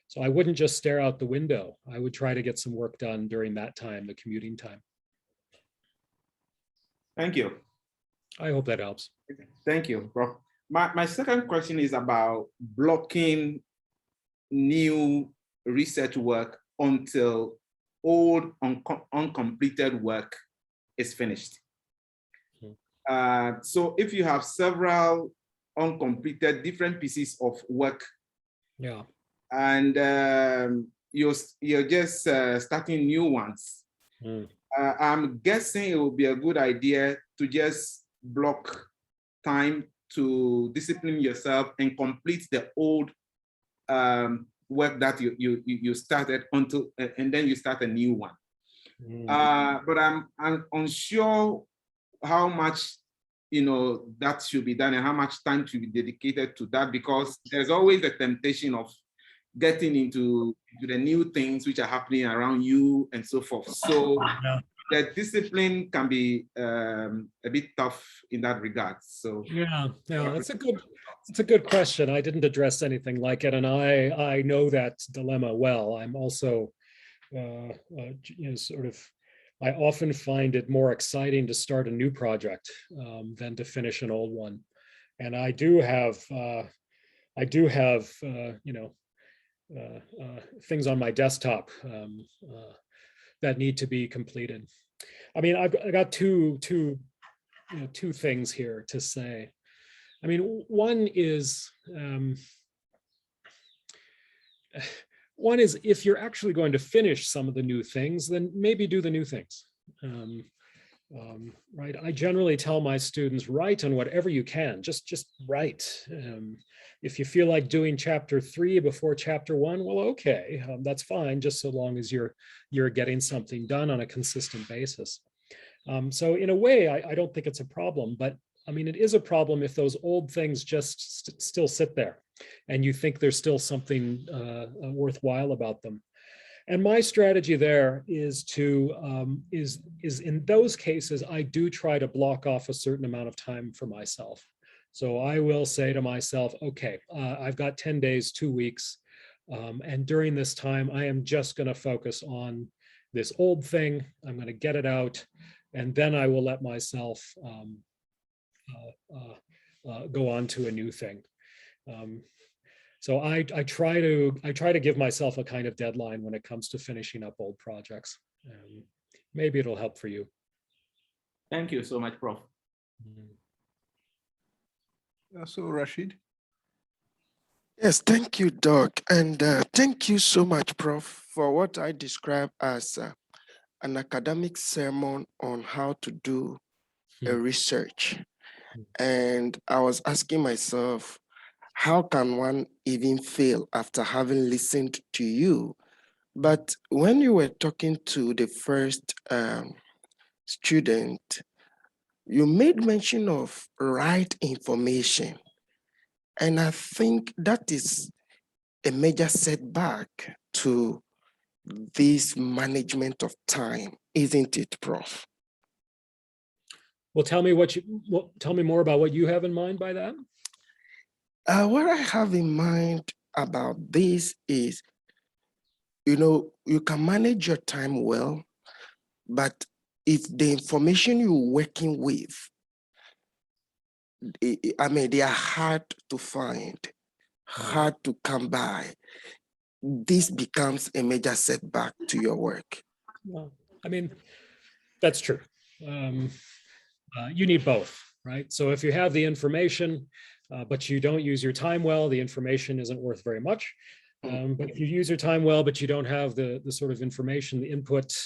So I wouldn't just stare out the window. I would try to get some work done during that time, the commuting time. Thank you. I hope that helps. Thank you, Prof. My second question is about blocking new research work until old uncompleted work is finished. So if you have several uncompleted different pieces of work, yeah, and you're just starting new ones, I'm guessing it would be a good idea to just block time to discipline yourself and complete the old work that you started until, and then you start a new one. But I'm unsure how much that should be done and how much time should be dedicated to that, because there's always the temptation of getting into the new things which are happening around you and so forth. So the discipline can be a bit tough in that regard. So yeah, it's a good question. I didn't address anything like it, and I know that dilemma well. I'm also I often find it more exciting to start a new project than to finish an old one. And I do have things on my desktop that need to be completed. I mean, I got two things here to say. I mean, one is if you're actually going to finish some of the new things, then maybe do the new things. Right. I generally tell my students, write on whatever you can, just write. If you feel like doing chapter 3 before chapter 1, well, okay, that's fine, just so long as you're getting something done on a consistent basis. So in a way, I don't think it's a problem, but I mean, it is a problem if those old things just still sit there and you think there's still something worthwhile about them. And my strategy there is to is in those cases, I do try to block off a certain amount of time for myself. So I will say to myself, okay, I've got 10 days, 2 weeks. And during this time, I am just going to focus on this old thing. I'm going to get it out. And then I will let myself go on to a new thing. So I try to give myself a kind of deadline when it comes to finishing up old projects. Maybe it'll help for you. Thank you so much, Prof. So Rashid. Yes, thank you, Doc. And thank you so much, Prof, for what I describe as an academic sermon on how to do a research. And I was asking myself, how can one even fail after having listened to you? But when you were talking to the first student, you made mention of right information. And I think that is a major setback to this management of time, isn't it, Prof? Well, tell me more about what you have in mind by that. What I have in mind about this is, you can manage your time well, but if the information you're working with, I mean, they are hard to find, hard to come by, this becomes a major setback to your work. Well, I mean, that's true. You need both, right? So if you have the information, but you don't use your time well, the information isn't worth very much. But if you use your time well, but you don't have the sort of information, the input,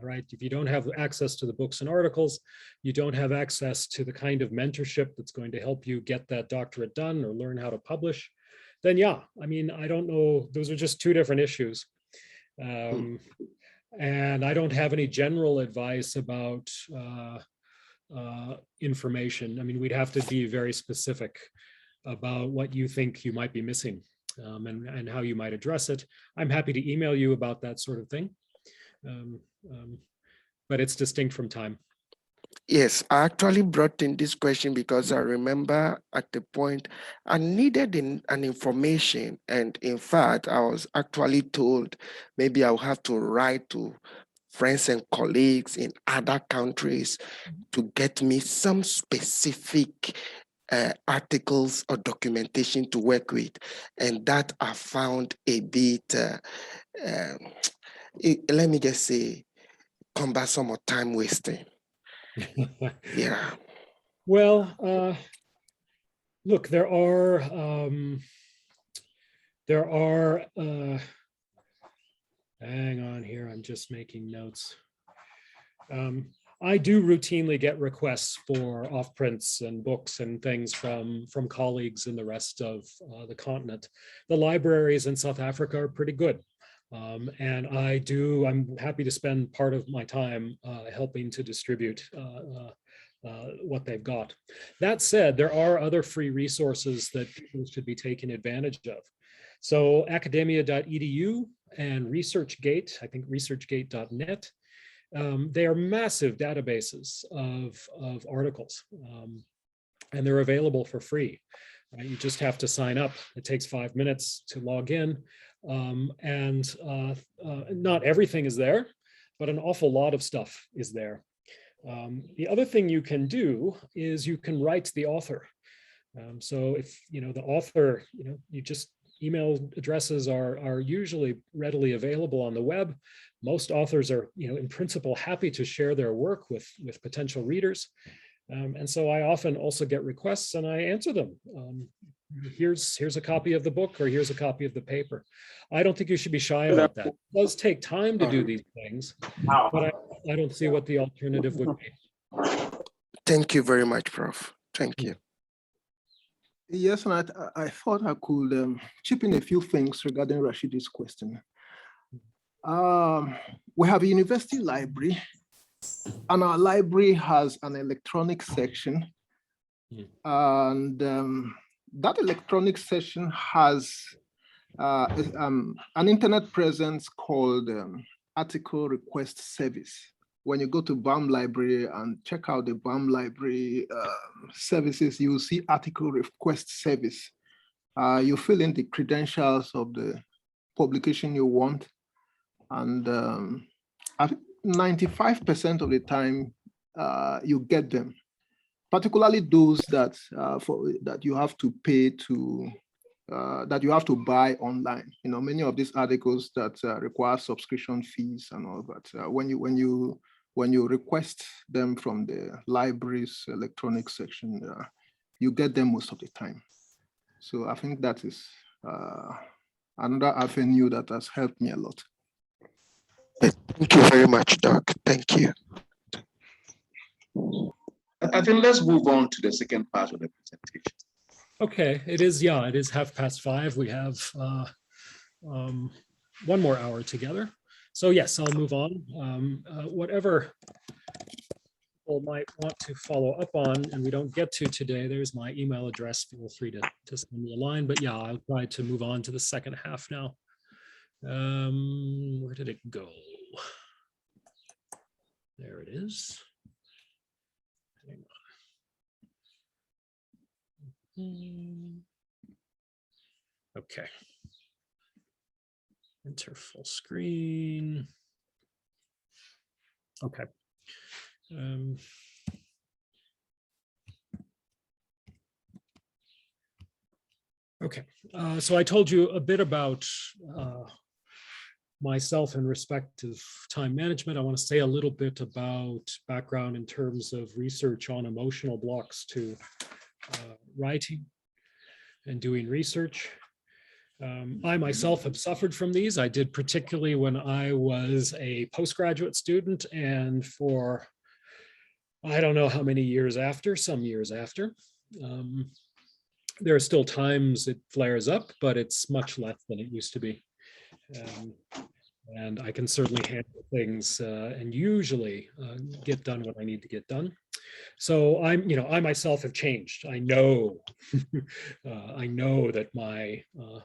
right? If you don't have access to the books and articles, you don't have access to the kind of mentorship that's going to help you get that doctorate done or learn how to publish, then yeah, I mean, I don't know, those are just two different issues. And I don't have any general advice about information. I mean, we'd have to be very specific about what you think you might be missing, and how you might address it. I'm happy to email you about that sort of thing, but it's distinct from time. Yes, I actually brought in this question because I remember at the point I needed an information. And in fact, I was actually told maybe I'll have to write to friends and colleagues in other countries to get me some specific articles or documentation to work with. And that I found a bit, let me just say, cumbersome or time wasting. Yeah. Well, look, there are hang on here, I'm just making notes. I do routinely get requests for off prints and books and things from colleagues in the rest of the continent. The libraries in South Africa are pretty good. And I'm happy to spend part of my time helping to distribute what they've got. That said, there are other free resources that people should be taking advantage of. So academia.edu and ResearchGate, I think researchgate.net, they are massive databases of articles, and they're available for free. You just have to sign up. It takes 5 minutes to log in. And not everything is there, but an awful lot of stuff is there. The other thing you can do is you can write the author. So if the author, you just email addresses are usually readily available on the web. Most authors are, in principle, happy to share their work with potential readers. And so I often also get requests and I answer them. Here's a copy of the book, or here's a copy of the paper. I don't think you should be shy about that. It does take time to do these things, but I don't see what the alternative would be. Thank you very much, Prof. Thank you. Yes, and I thought I could chip in a few things regarding Rashidi's question. We have a university library, and our library has an electronic section. And that electronic section has an internet presence called Article Request Service. When you go to BAM Library and check out the BAM Library services, you will see Article Request Service. You fill in the credentials of the publication you want, and I think 95% of the time you get them, particularly those that that you have to pay to, that you have to buy online. Many of these articles that require subscription fees and all that. When you request them from the library's electronic section, you get them most of the time. So I think that is another avenue that has helped me a lot. Thank you very much, Doc. Thank you. I think let's move on to the second part of the presentation. Okay, it is 5:30. We have 1 more hour together. So yes, I'll move on. Whatever people might want to follow up on and we don't get to today, there's my email address. Feel free to send me a line, but yeah, I'll try to move on to the second half now. Where did it go? There it is. Hang on. Okay. Enter full screen. Okay. Okay, so I told you a bit about myself in respect of time management. I want to say a little bit about background in terms of research on emotional blocks to writing and doing research. I myself have suffered from these. I did particularly when I was a postgraduate student, and for I don't know how many years after, some years after. There are still times it flares up, but it's much less than it used to be. And I can certainly handle things and usually get done what I need to get done. So I myself have changed. I know, I know that my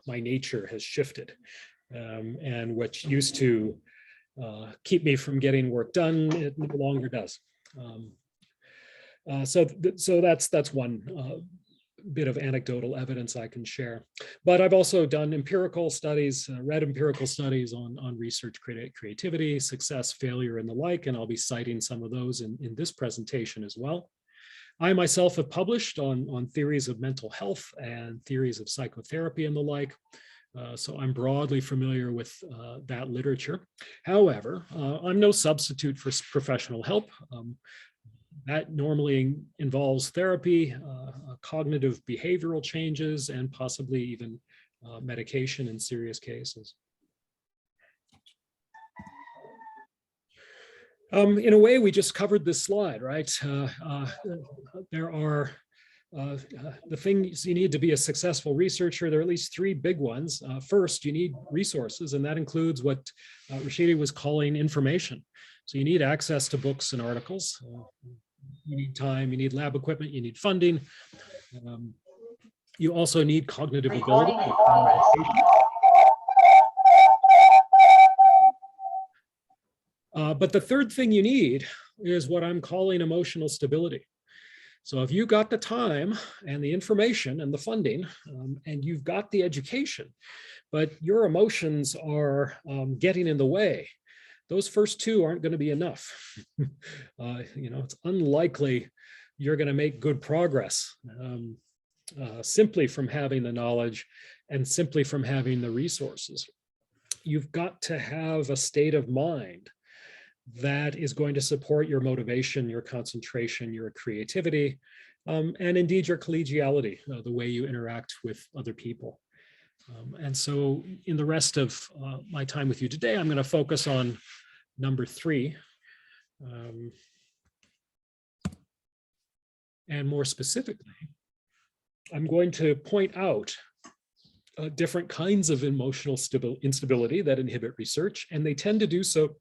nature has shifted, and what used to keep me from getting work done, it no longer does. So that's one bit of anecdotal evidence I can share. But I've also done empirical studies, read empirical studies on research creativity, success, failure, and the like, and I'll be citing some of those in this presentation as well. I myself have published on theories of mental health and theories of psychotherapy and the like. So I'm broadly familiar with that literature. However, I'm no substitute for professional help. That normally involves therapy, cognitive behavioral changes, and possibly even medication in serious cases. In a way, we just covered this slide, right? There are the things you need to be a successful researcher. There are at least three big ones. First, you need resources, and that includes what Rashidi was calling information. So you need access to books and articles. You need time, you need lab equipment, you need funding. You also need cognitive ability. But the third thing you need is what I'm calling emotional stability. So if you got the time and the information and the funding, and you've got the education, but your emotions are getting in the way, those first two aren't going to be enough. It's unlikely you're going to make good progress simply from having the knowledge and simply from having the resources. You've got to have a state of mind that is going to support your motivation, your concentration, your creativity, and indeed your collegiality, the way you interact with other people. And so in the rest of my time with you today, I'm going to focus on number 3. And more specifically, I'm going to point out different kinds of emotional instability that inhibit research, and they tend to do so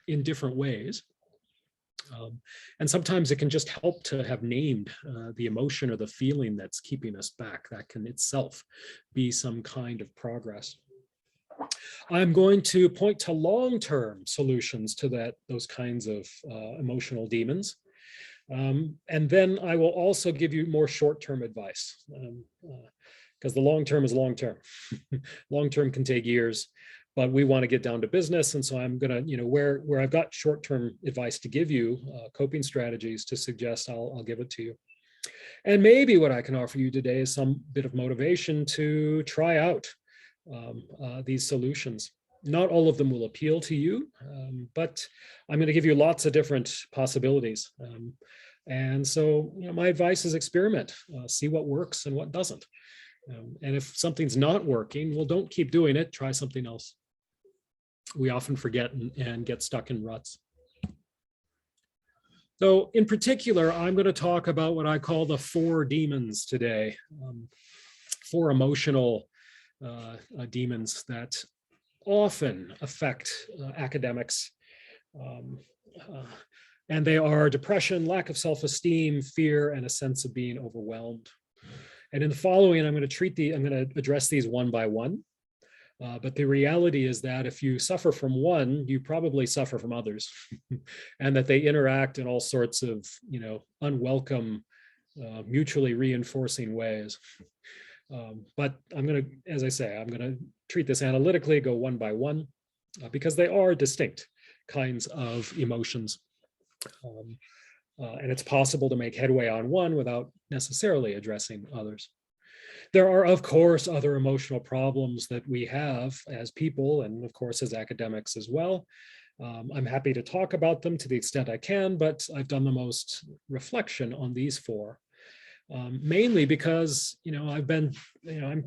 in different ways. And sometimes it can just help to have named the emotion or the feeling that's keeping us back. That can itself be some kind of progress. I'm going to point to long-term solutions to those kinds of emotional demons. And then I will also give you more short-term advice, because the long-term is long-term. Long-term can take years, but we want to get down to business. And so I'm going to, where I've got short-term advice to give you, coping strategies to suggest, I'll give it to you. And maybe what I can offer you today is some bit of motivation to try out these solutions. Not all of them will appeal to you, but I'm going to give you lots of different possibilities. And so, my advice is experiment, see what works and what doesn't. And if something's not working, well, don't keep doing it, try something else. We often forget and get stuck in ruts. So in particular, I'm going to talk about what I call the 4 demons today, 4 emotional demons that often affect academics. And they are depression, lack of self-esteem, fear, and a sense of being overwhelmed. And in the following, I'm going to address these one by one. But the reality is that if you suffer from one, you probably suffer from others, and that they interact in all sorts of, unwelcome, mutually reinforcing ways. But I'm going to, as I say, I'm going to treat this analytically, go one by one, because they are distinct kinds of emotions. And it's possible to make headway on one without necessarily addressing others. There are, of course, other emotional problems that we have as people, and of course, as academics as well. I'm happy to talk about them to the extent I can, but I've done the most reflection on these 4. Mainly because, I've been,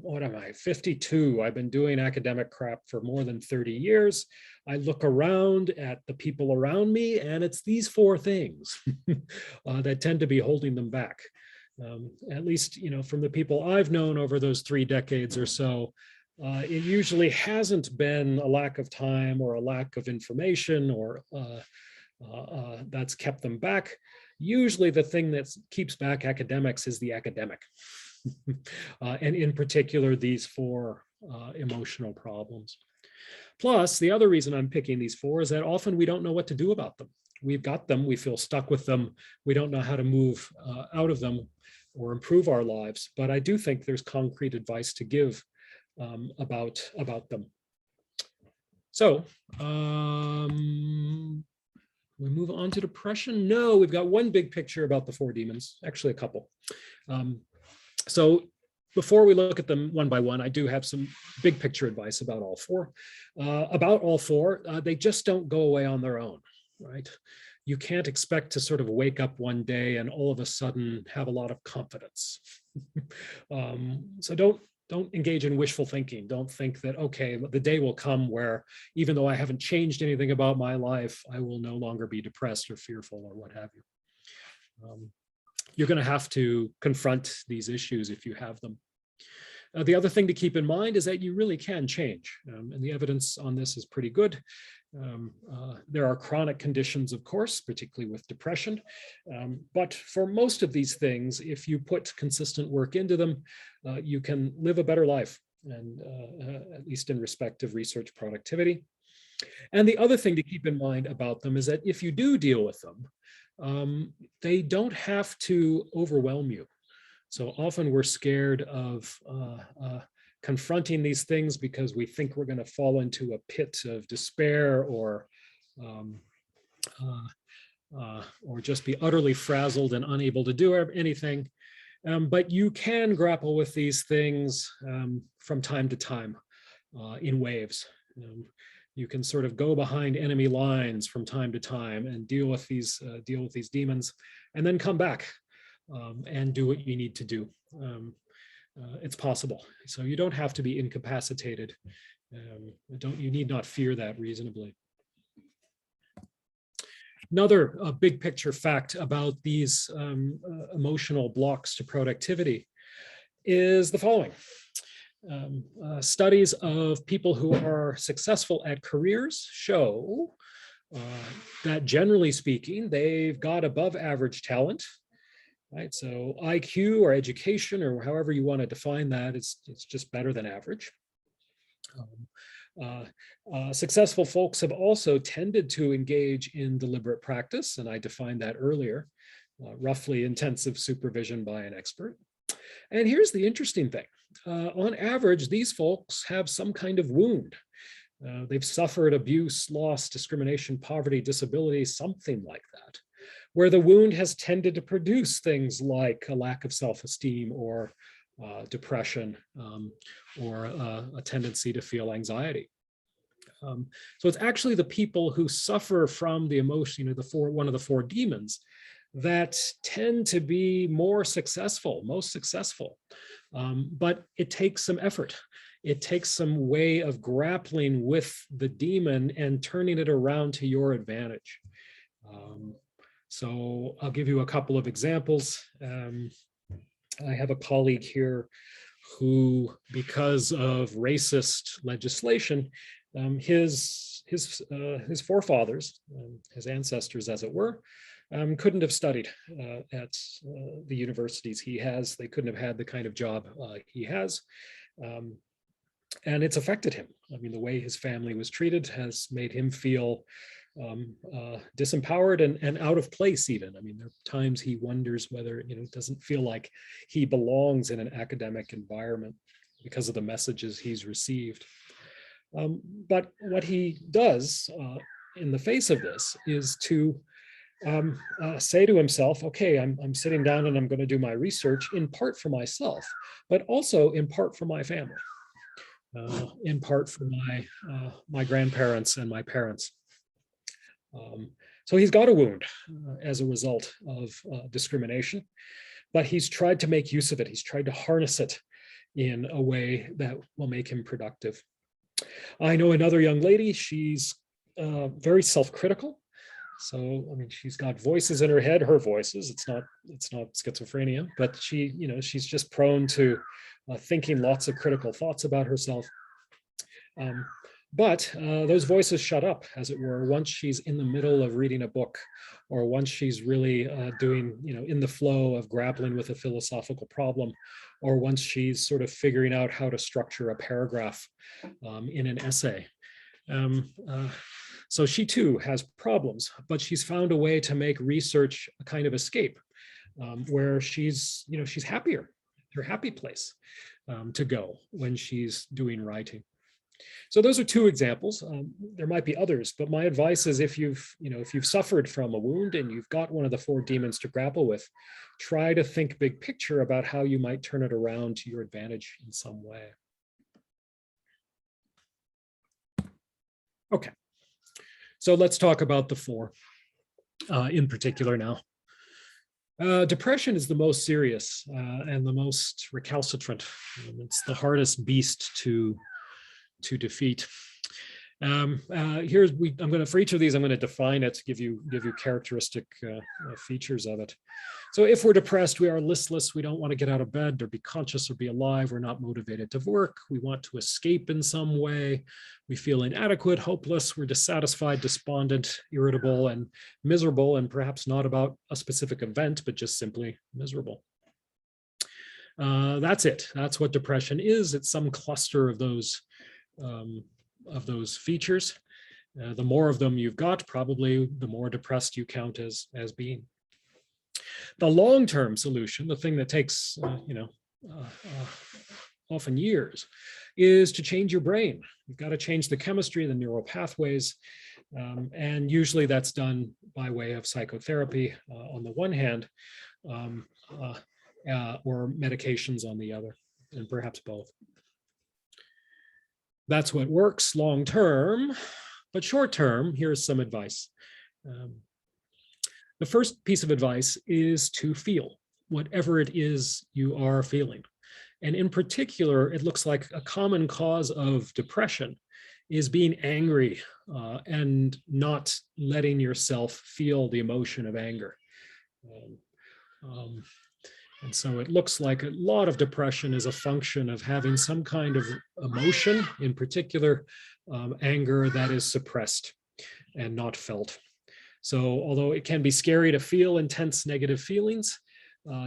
what am I, 52. I've been doing academic crap for more than 30 years. I look around at the people around me, and it's these 4 things that tend to be holding them back. At least, from the people I've known over those 3 decades or so, it usually hasn't been a lack of time or a lack of information or that's kept them back. Usually the thing that keeps back academics is the academic. And in particular, these 4 emotional problems. Plus, the other reason I'm picking these 4 is that often we don't know what to do about them. We've got them, we feel stuck with them, we don't know how to move out of them or improve our lives. But I do think there's concrete advice to give about them. So we move on to depression. No, we've got one big picture about the 4 demons, actually a couple. So before we look at them one by one, I do have some big picture advice about all 4. They just don't go away on their own, right? You can't expect to sort of wake up one day and all of a sudden have a lot of confidence. So don't engage in wishful thinking. Don't think that, okay, the day will come where even though I haven't changed anything about my life, I will no longer be depressed or fearful or what have you. You're going to have to confront these issues if you have them. The other thing to keep in mind is that you really can change, and the evidence on this is pretty good. There are chronic conditions, of course, particularly with depression, but for most of these things, if you put consistent work into them, you can live a better life, and at least in respect of research productivity. And the other thing to keep in mind about them is that if you do deal with them, they don't have to overwhelm you. So often we're scared of confronting these things because we think we're going to fall into a pit of despair or just be utterly frazzled and unable to do anything. But you can grapple with these things from time to time in waves. You can sort of go behind enemy lines from time to time and deal with these demons, and then come back and do what you need to do. It's possible. So you don't have to be incapacitated. You need not fear that reasonably. Another big picture fact about these emotional blocks to productivity is the following. Studies of people who are successful at careers show that generally speaking, they've got above average talent, right? So IQ or education or however you want to define that, it's just better than average. Successful folks have also tended to engage in deliberate practice, and I defined that earlier, roughly intensive supervision by an expert. And here's the interesting thing. On average, these folks have some kind of wound. They've suffered abuse, loss, discrimination, poverty, disability, something like that, where the wound has tended to produce things like a lack of self-esteem or depression or a tendency to feel anxiety. So it's actually the people who suffer from the emotion, one of the 4 demons, that tend to be most successful. But it takes some effort. It takes some way of grappling with the demon and turning it around to your advantage. So I'll give you a couple of examples. I have a colleague here who, because of racist legislation, his forefathers, his ancestors, as it were, couldn't have studied at the universities he has. They couldn't have had the kind of job he has. And it's affected him. I mean, the way his family was treated has made him feel disempowered and out of place even. I mean, there are times he wonders whether, it doesn't feel like he belongs in an academic environment because of the messages he's received. But what he does in the face of this is to say to himself, okay, I'm sitting down and I'm going to do my research in part for myself, but also in part for my family, in part for my grandparents and my parents. So he's got a wound as a result of discrimination, but he's tried to make use of it. He's tried to harness it in a way that will make him productive. I know another young lady, she's very self-critical. So, I mean, she's got voices in her head, her voices, it's not schizophrenia, but she's just prone to thinking lots of critical thoughts about herself. But those voices shut up, as it were, once she's in the middle of reading a book, or once she's really doing, in the flow of grappling with a philosophical problem, or once she's sort of figuring out how to structure a paragraph in an essay. So she too has problems, but she's found a way to make research a kind of escape, where she's happier, her happy place to go when she's doing writing. So those are two examples. There might be others, but my advice is if you've suffered from a wound and you've got one of the four demons to grapple with, try to think big picture about how you might turn it around to your advantage in some way. Okay, so let's talk about the four in particular now. Depression is the most serious and the most recalcitrant. It's the hardest beast to defeat. I'm going to, for each of these, I'm going to define it, give you characteristic features of it. So if we're depressed, we are listless. We don't want to get out of bed or be conscious or be alive. We're not motivated to work. We want to escape in some way. We feel inadequate, hopeless. We're dissatisfied, despondent, irritable, and miserable, and perhaps not about a specific event, but just simply miserable. That's it. That's what depression is. It's some cluster of those features. The more of them you've got, probably the more depressed you count as being. The long-term solution, the thing that takes often years, is to change your brain. You've got to change the chemistry, the neural pathways, and usually that's done by way of psychotherapy on the one hand, or medications on the other, and perhaps both. That's what works long-term, but short-term, here's some advice. The first piece of advice is to feel whatever it is you are feeling. And in particular, it looks like a common cause of depression is being angry and not letting yourself feel the emotion of anger. And so it looks like a lot of depression is a function of having some kind of emotion, in particular anger, that is suppressed and not felt. So although it can be scary to feel intense negative feelings,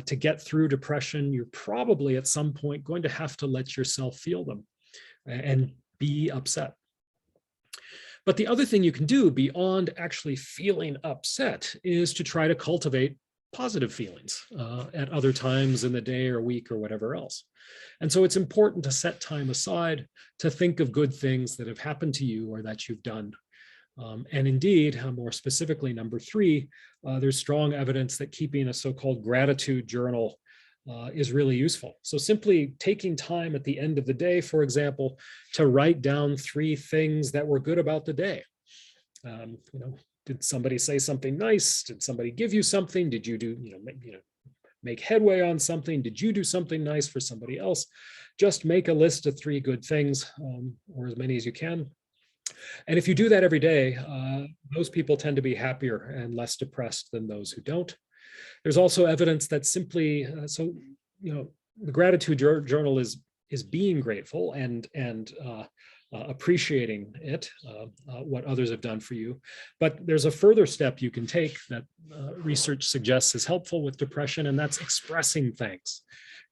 to get through depression, you're probably at some point going to have to let yourself feel them and be upset. But the other thing you can do beyond actually feeling upset is to try to cultivate positive feelings at other times in the day or week or whatever else. And so it's important to set time aside to think of good things that have happened to you or that you've done. And indeed, more specifically, number 3, there's strong evidence that keeping a so-called gratitude journal is really useful. So simply taking time at the end of the day, for example, to write down 3 things that were good about the day. Did somebody say something nice? Did somebody give you something? Did you do, make headway on something? Did you do something nice for somebody else? Just make a list of 3 good things, or as many as you can. And if you do that every day, those people tend to be happier and less depressed than those who don't. There's also evidence that simply, the gratitude journal is being grateful and appreciating it, what others have done for you. But there's a further step you can take that research suggests is helpful with depression, and that's expressing thanks,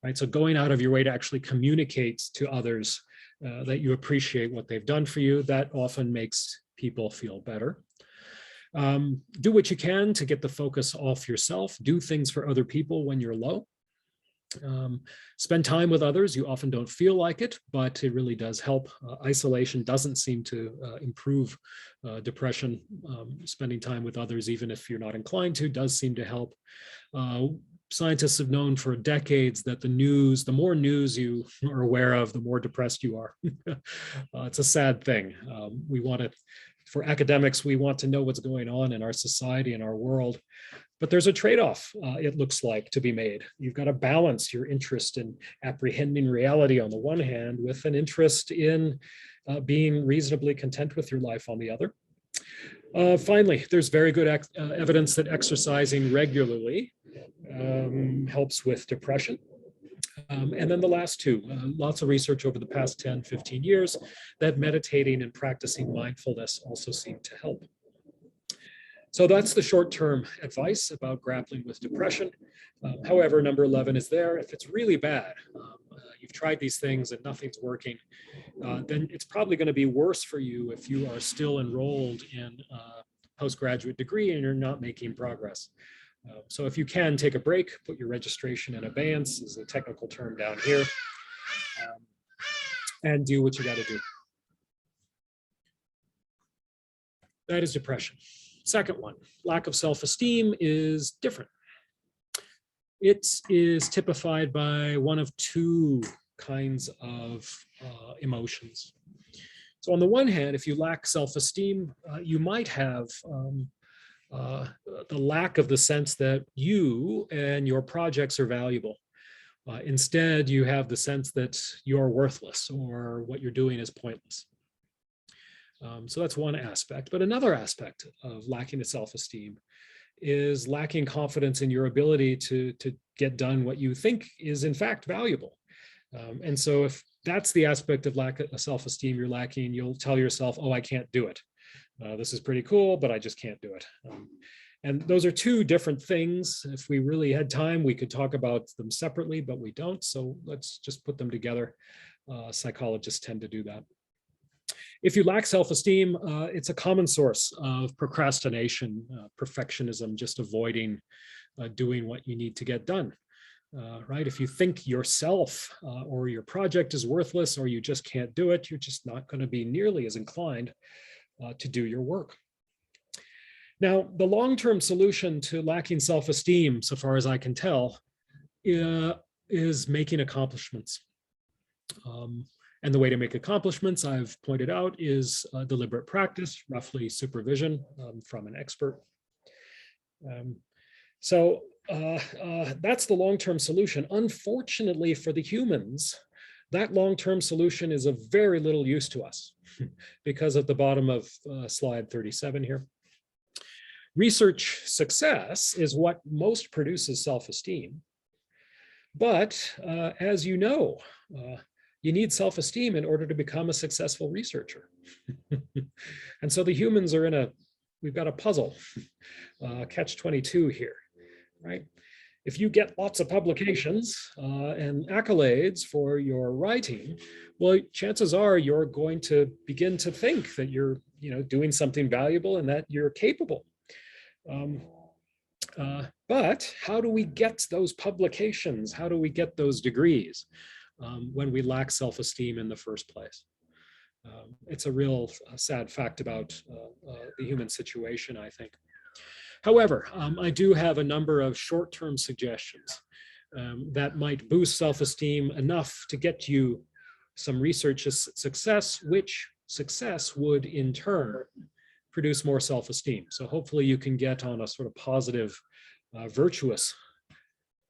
right? So going out of your way to actually communicate to others that you appreciate what they've done for you, that often makes people feel better. Do what you can to get the focus off yourself. Do things for other people when you're low. Spend time with others. You often don't feel like it, but it really does help. Isolation doesn't seem to improve depression. Spending time with others, even if you're not inclined to, does seem to help. Scientists have known for decades that the more news you are aware of, the more depressed you are. It's a sad thing. For academics, we want to know what's going on in our society and our world. But there's a trade-off, it looks like, to be made. You've got to balance your interest in apprehending reality on the one hand with an interest in being reasonably content with your life on the other. Finally, there's very good evidence that exercising regularly helps with depression. And then the last two, lots of research over the past 10, 15 years that meditating and practicing mindfulness also seem to help. So that's the short-term advice about grappling with depression. However, number 11 is there. If it's really bad, you've tried these things and nothing's working, then it's probably going to be worse for you if you are still enrolled in a postgraduate degree and you're not making progress. So if you can take a break, put your registration in abeyance, is a technical term down here, and do what you got to do. That is depression. Second one, lack of self-esteem is different. It is typified by one of two kinds of emotions. So on the one hand, if you lack self-esteem, you might have the lack of the sense that you and your projects are valuable. Instead, you have the sense that you're worthless or what you're doing is pointless. So that's one aspect. But another aspect of lacking the self-esteem is lacking confidence in your ability to get done what you think is in fact valuable. And so if that's the aspect of lack of self-esteem you're lacking, you'll tell yourself, oh, I can't do it. This is pretty cool, but I just can't do it. And those are two different things. If we really had time, we could talk about them separately, but we don't. So let's just put them together. Psychologists tend to do that. If you lack self-esteem, it's a common source of procrastination, perfectionism, just avoiding doing what you need to get done, right? If you think yourself or your project is worthless or you just can't do it, you're just not going to be nearly as inclined to do your work. Now, the long-term solution to lacking self-esteem, so far as I can tell, is making accomplishments. And the way to make accomplishments, I've pointed out, is deliberate practice, roughly supervision from an expert. So that's the long-term solution. Unfortunately for the humans, that long-term solution is of very little use to us because at the bottom of slide 37 here. Research success is what most produces self-esteem. But as you know, you need self-esteem in order to become a successful researcher. And so the humans are we've got a puzzle, catch-22 here, right? If you get lots of publications and accolades for your writing, well, chances are you're going to begin to think that you're doing something valuable and that you're capable. But how do we get those publications? How do we get those degrees? When we lack self-esteem in the first place. It's a real sad fact about the human situation, I think. However, I do have a number of short-term suggestions that might boost self-esteem enough to get you some research success, which success would in turn produce more self-esteem. So hopefully you can get on a sort of positive, virtuous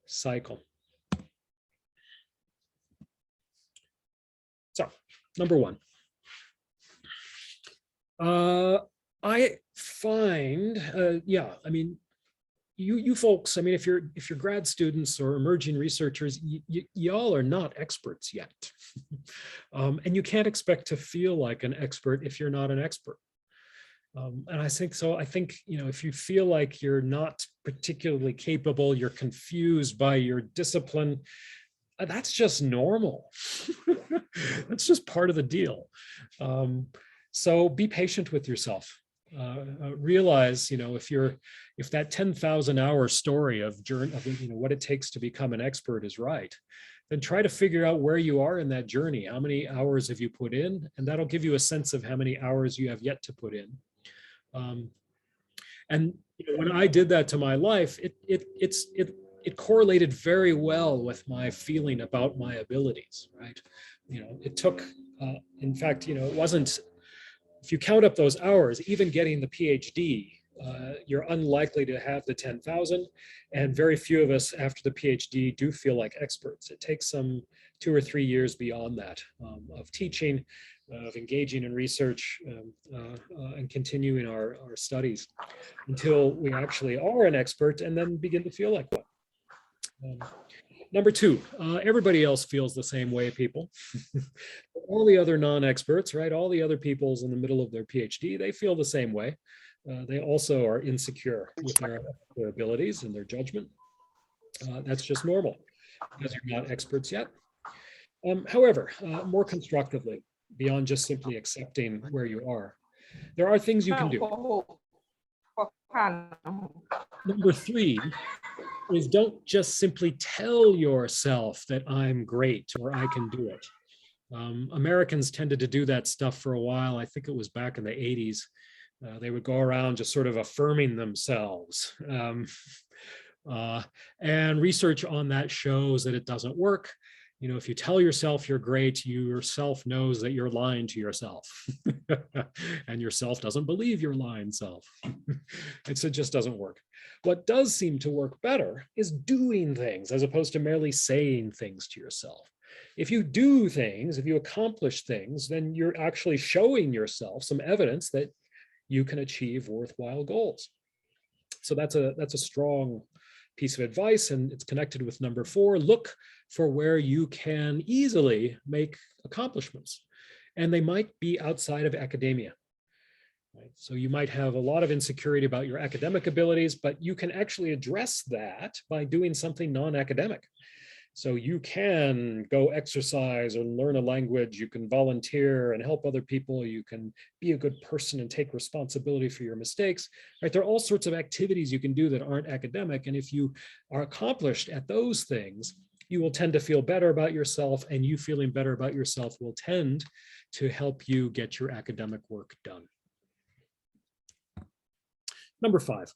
cycle. So, number one, I find, I mean, you folks, I mean, if you're grad students or emerging researchers, y'all are not experts yet, and you can't expect to feel like an expert if you're not an expert. And I think so. I think if you feel like you're not particularly capable, you're confused by your discipline. That's just normal. That's just part of the deal. So be patient with yourself. Realize, if that 10,000 hour story of what it takes to become an expert is right, then try to figure out where you are in that journey. How many hours have you put in? And that'll give you a sense of how many hours you have yet to put in. And when I did that to my life, it correlated very well with my feeling about my abilities, right? It took, in fact, it wasn't, if you count up those hours, even getting the PhD, you're unlikely to have the 10,000, and very few of us after the PhD do feel like experts. It takes some 2 or 3 years beyond that of teaching, of engaging in research, and continuing our studies until we actually are an expert and then begin to feel like one. Number two, everybody else feels the same way, people. All the other non-experts, right? All the other people's in the middle of their PhD, they feel the same way. They also are insecure with their abilities and their judgment. That's just normal because you're not experts yet. However, more constructively, beyond just simply accepting where you are, there are things you can do. Number three is don't just simply tell yourself that I'm great or I can do it. Americans tended to do that stuff for a while. I think it was back in the 80s. They would go around just sort of affirming themselves. And research on that shows that it doesn't work. You know, if you tell yourself you're great, you yourself knows that you're lying to yourself. And yourself doesn't believe your lying self. It just doesn't work. What does seem to work better is doing things as opposed to merely saying things to yourself. If you do things, if you accomplish things, then you're actually showing yourself some evidence that you can achieve worthwhile goals. So that's a strong piece of advice, and it's connected with number four. Look for where you can easily make accomplishments, and they might be outside of academia. Right? So you might have a lot of insecurity about your academic abilities, but you can actually address that by doing something non-academic. So you can go exercise or learn a language, you can volunteer and help other people, you can be a good person and take responsibility for your mistakes, right? There are all sorts of activities you can do that aren't academic. And if you are accomplished at those things, you will tend to feel better about yourself, and you feeling better about yourself will tend to help you get your academic work done. Number five,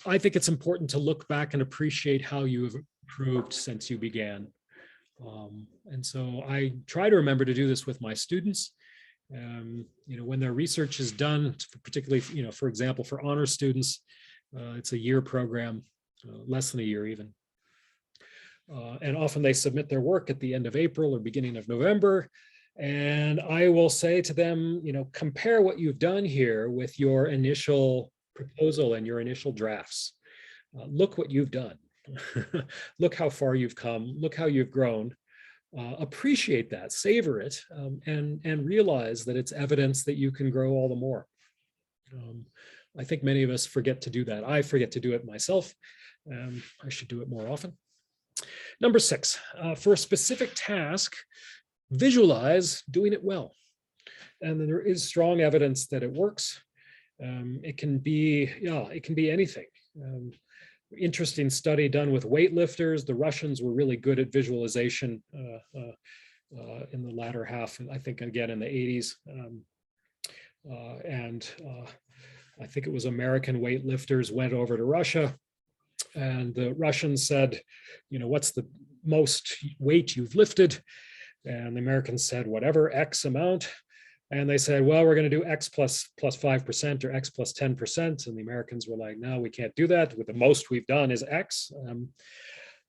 I think it's important to look back and appreciate how you have improved since you began. And so I try to remember to do this with my students. You know, when their research is done, particularly, you know, for example, for honor students, it's a year program, less than a year even. And often they submit their work at the end of April or beginning of November. And I will say to them, you know, compare what you've done here with your initial proposal and your initial drafts. Look what you've done. Look how far you've come. Look how you've grown. Appreciate that, savor it, and realize that it's evidence that you can grow all the more. I think many of us forget to do that. I forget to do it myself. I should do it more often. Number six, for a specific task, visualize doing it well. And there is strong evidence that it works. It can be, it can be anything. Interesting study done with weightlifters. The Russians were really good at visualization in the latter half, I think, again, in the 80s. I think it was American weightlifters went over to Russia, and the Russians said, you know, what's the most weight you've lifted? And the Americans said, whatever, X amount. And they said, well, we're going to do X plus 5% or X plus 10%. And the Americans were like, no, we can't do that. With the most we've done is X.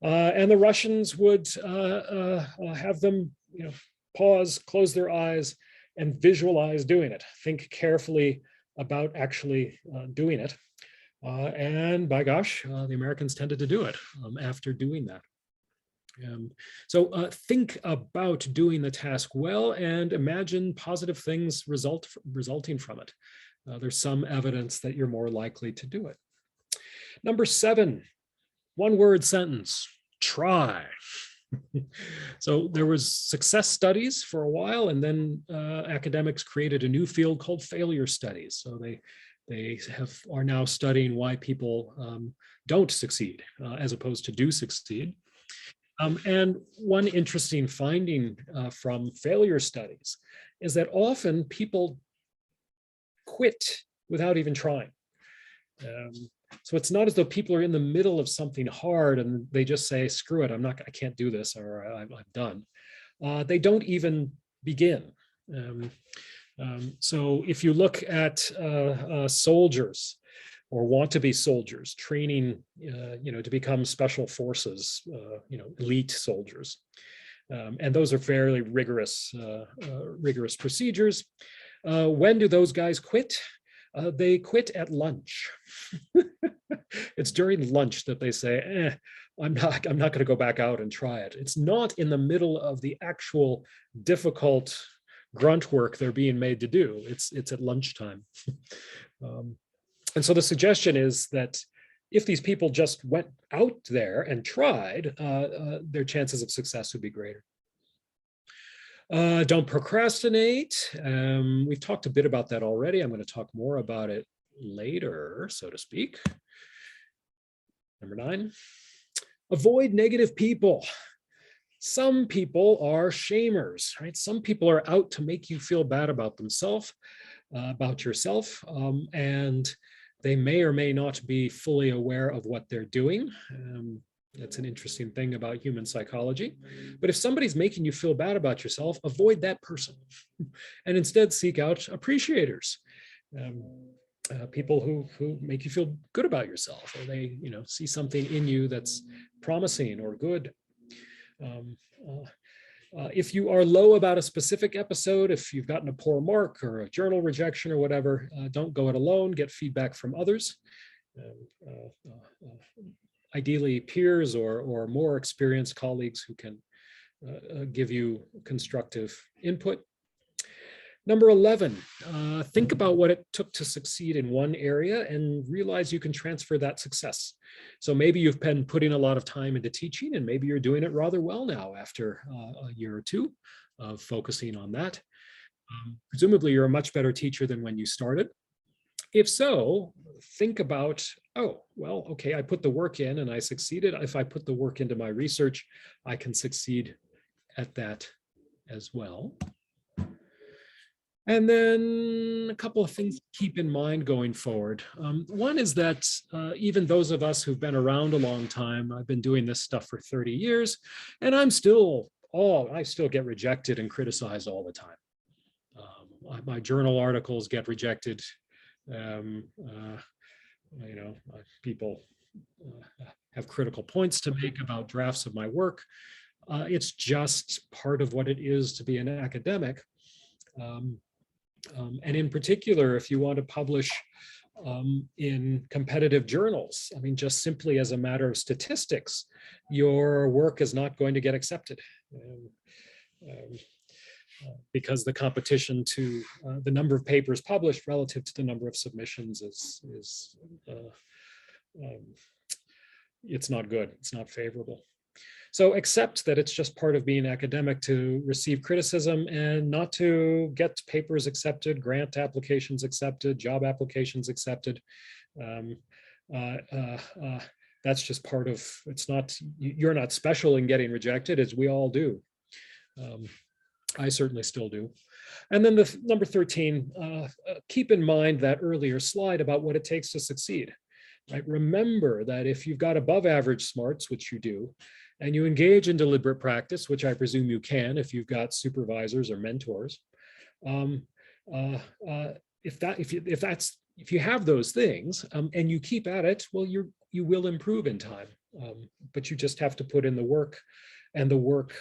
And the Russians would have them, you know, pause, close their eyes, and visualize doing it. Think carefully about actually doing it. And by gosh, the Americans tended to do it after doing that. So think about doing the task well and imagine positive things resulting from it. There's some evidence that you're more likely to do it. Number seven, one-word sentence, try. So there was success studies for a while, and then academics created a new field called failure studies. So they are now studying why people don't succeed as opposed to do succeed. And one interesting finding from failure studies is that often people quit without even trying. So it's not as though people are in the middle of something hard and they just say, screw it, I can't do this, or I'm done. They don't even begin. So if you look at soldiers, or want to be soldiers, training, you know, to become special forces, you know, elite soldiers. And those are fairly rigorous procedures. When do those guys quit? They quit at lunch. It's during lunch that they say, I'm not going to go back out and try it. It's not in the middle of the actual difficult grunt work they're being made to do. It's at lunchtime. And so the suggestion is that if these people just went out there and tried, their chances of success would be greater. Don't procrastinate. We've talked a bit about that already. I'm going to talk more about it later, so to speak. Number 9, avoid negative people. Some people are shamers, right? Some people are out to make you feel bad about themselves, about yourself, and they may or may not be fully aware of what they're doing. That's an interesting thing about human psychology. But if somebody's making you feel bad about yourself, avoid that person and instead seek out appreciators. People who make you feel good about yourself, or they see something in you that's promising or good. If you are low about a specific episode, if you've gotten a poor mark or a journal rejection or whatever, don't go it alone, get feedback from others. Ideally peers or more experienced colleagues who can give you constructive input. Number 11, think about what it took to succeed in one area and realize you can transfer that success. So maybe you've been putting a lot of time into teaching, and maybe you're doing it rather well now after a year or two of focusing on that. Presumably you're a much better teacher than when you started. If so, think about, oh, well, okay, I put the work in and I succeeded. If I put the work into my research, I can succeed at that as well. And then a couple of things to keep in mind going forward. One is that even those of us who've been around a long time, I've been doing this stuff for 30 years, and I still get rejected and criticized all the time. My journal articles get rejected. People have critical points to make about drafts of my work. It's just part of what it is to be an academic. And in particular, if you want to publish in competitive journals, I mean, just simply as a matter of statistics, your work is not going to get accepted because the competition to the number of papers published relative to the number of submissions it's not good, it's not favorable. So accept that it's just part of being academic to receive criticism and not to get papers accepted, grant applications accepted, job applications accepted. That's just part of, it's not, you're not special in getting rejected, as we all do. I certainly still do. And then the number 13, keep in mind that earlier slide about what it takes to succeed. Right? Remember that if you've got above average smarts, which you do, and you engage in deliberate practice, which I presume you can if you've got supervisors or mentors, if you have those things and you keep at it, well, you will improve in time, but you just have to put in the work, and the work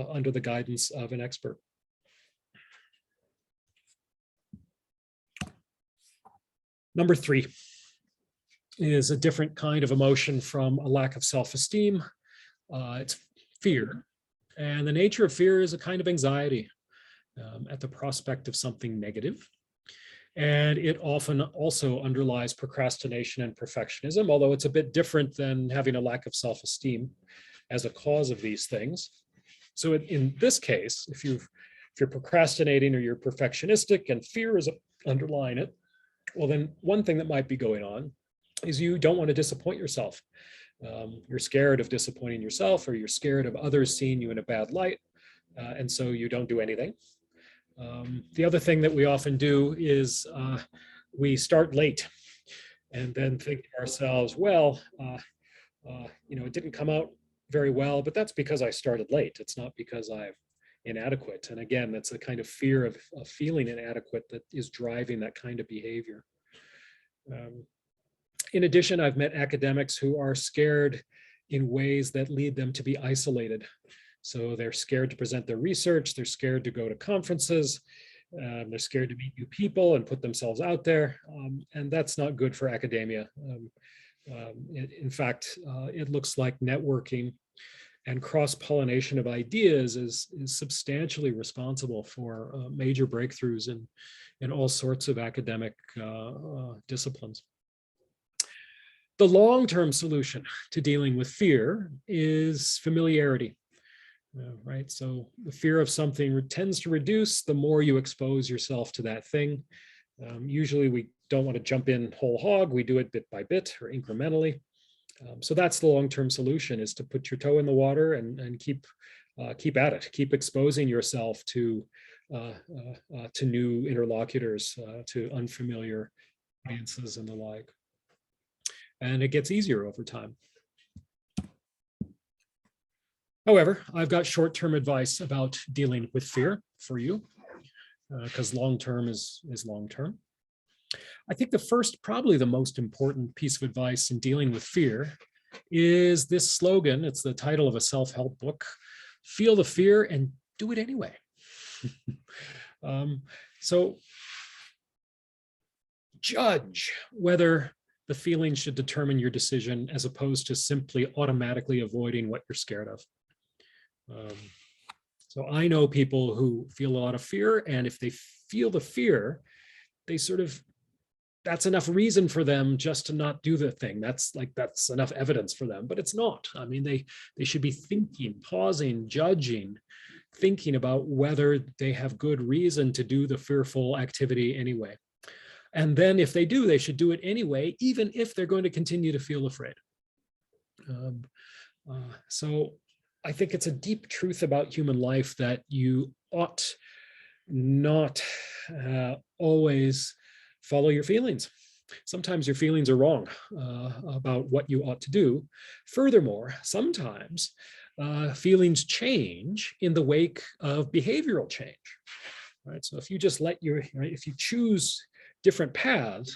under the guidance of an expert. Number 3 is a different kind of emotion from a lack of self-esteem. It's fear. And the nature of fear is a kind of anxiety at the prospect of something negative. And it often also underlies procrastination and perfectionism, although it's a bit different than having a lack of self-esteem as a cause of these things. So in this case, if you're procrastinating or you're perfectionistic and fear is underlying it, well, then one thing that might be going on is you don't want to disappoint yourself. You're scared of disappointing yourself, or you're scared of others seeing you in a bad light, and so you don't do anything. The other thing that we often do is we start late and then think to ourselves, well, it didn't come out very well, but that's because I started late. It's not because I'm inadequate. And again, that's a kind of fear of feeling inadequate that is driving that kind of behavior. In addition, I've met academics who are scared in ways that lead them to be isolated. So they're scared to present their research, they're scared to go to conferences, they're scared to meet new people and put themselves out there. And that's not good for academia. In fact, it looks like networking and cross-pollination of ideas is substantially responsible for major breakthroughs in all sorts of academic disciplines. The long-term solution to dealing with fear is familiarity, right? So the fear of something tends to reduce the more you expose yourself to that thing. Usually we don't want to jump in whole hog, we do it bit by bit or incrementally. So that's the long-term solution, is to put your toe in the water and keep at it, keep exposing yourself to new interlocutors, to unfamiliar audiences and the like. And it gets easier over time. However, I've got short-term advice about dealing with fear for you, because long-term is long-term. I think the first, probably the most important piece of advice in dealing with fear is this slogan. It's the title of a self-help book: feel the fear and do it anyway. So judge whether the feeling should determine your decision, as opposed to simply automatically avoiding what you're scared of. So I know people who feel a lot of fear, and if they feel the fear, they sort of, that's enough reason for them just to not do the thing. That's enough evidence for them, but it's not. I mean, they should be thinking, pausing, judging, thinking about whether they have good reason to do the fearful activity anyway. And then if they do, they should do it anyway, even if they're going to continue to feel afraid. So I think it's a deep truth about human life that you ought not always follow your feelings. Sometimes your feelings are wrong about what you ought to do. Furthermore, sometimes feelings change in the wake of behavioral change. Right? So if you just if you choose different paths,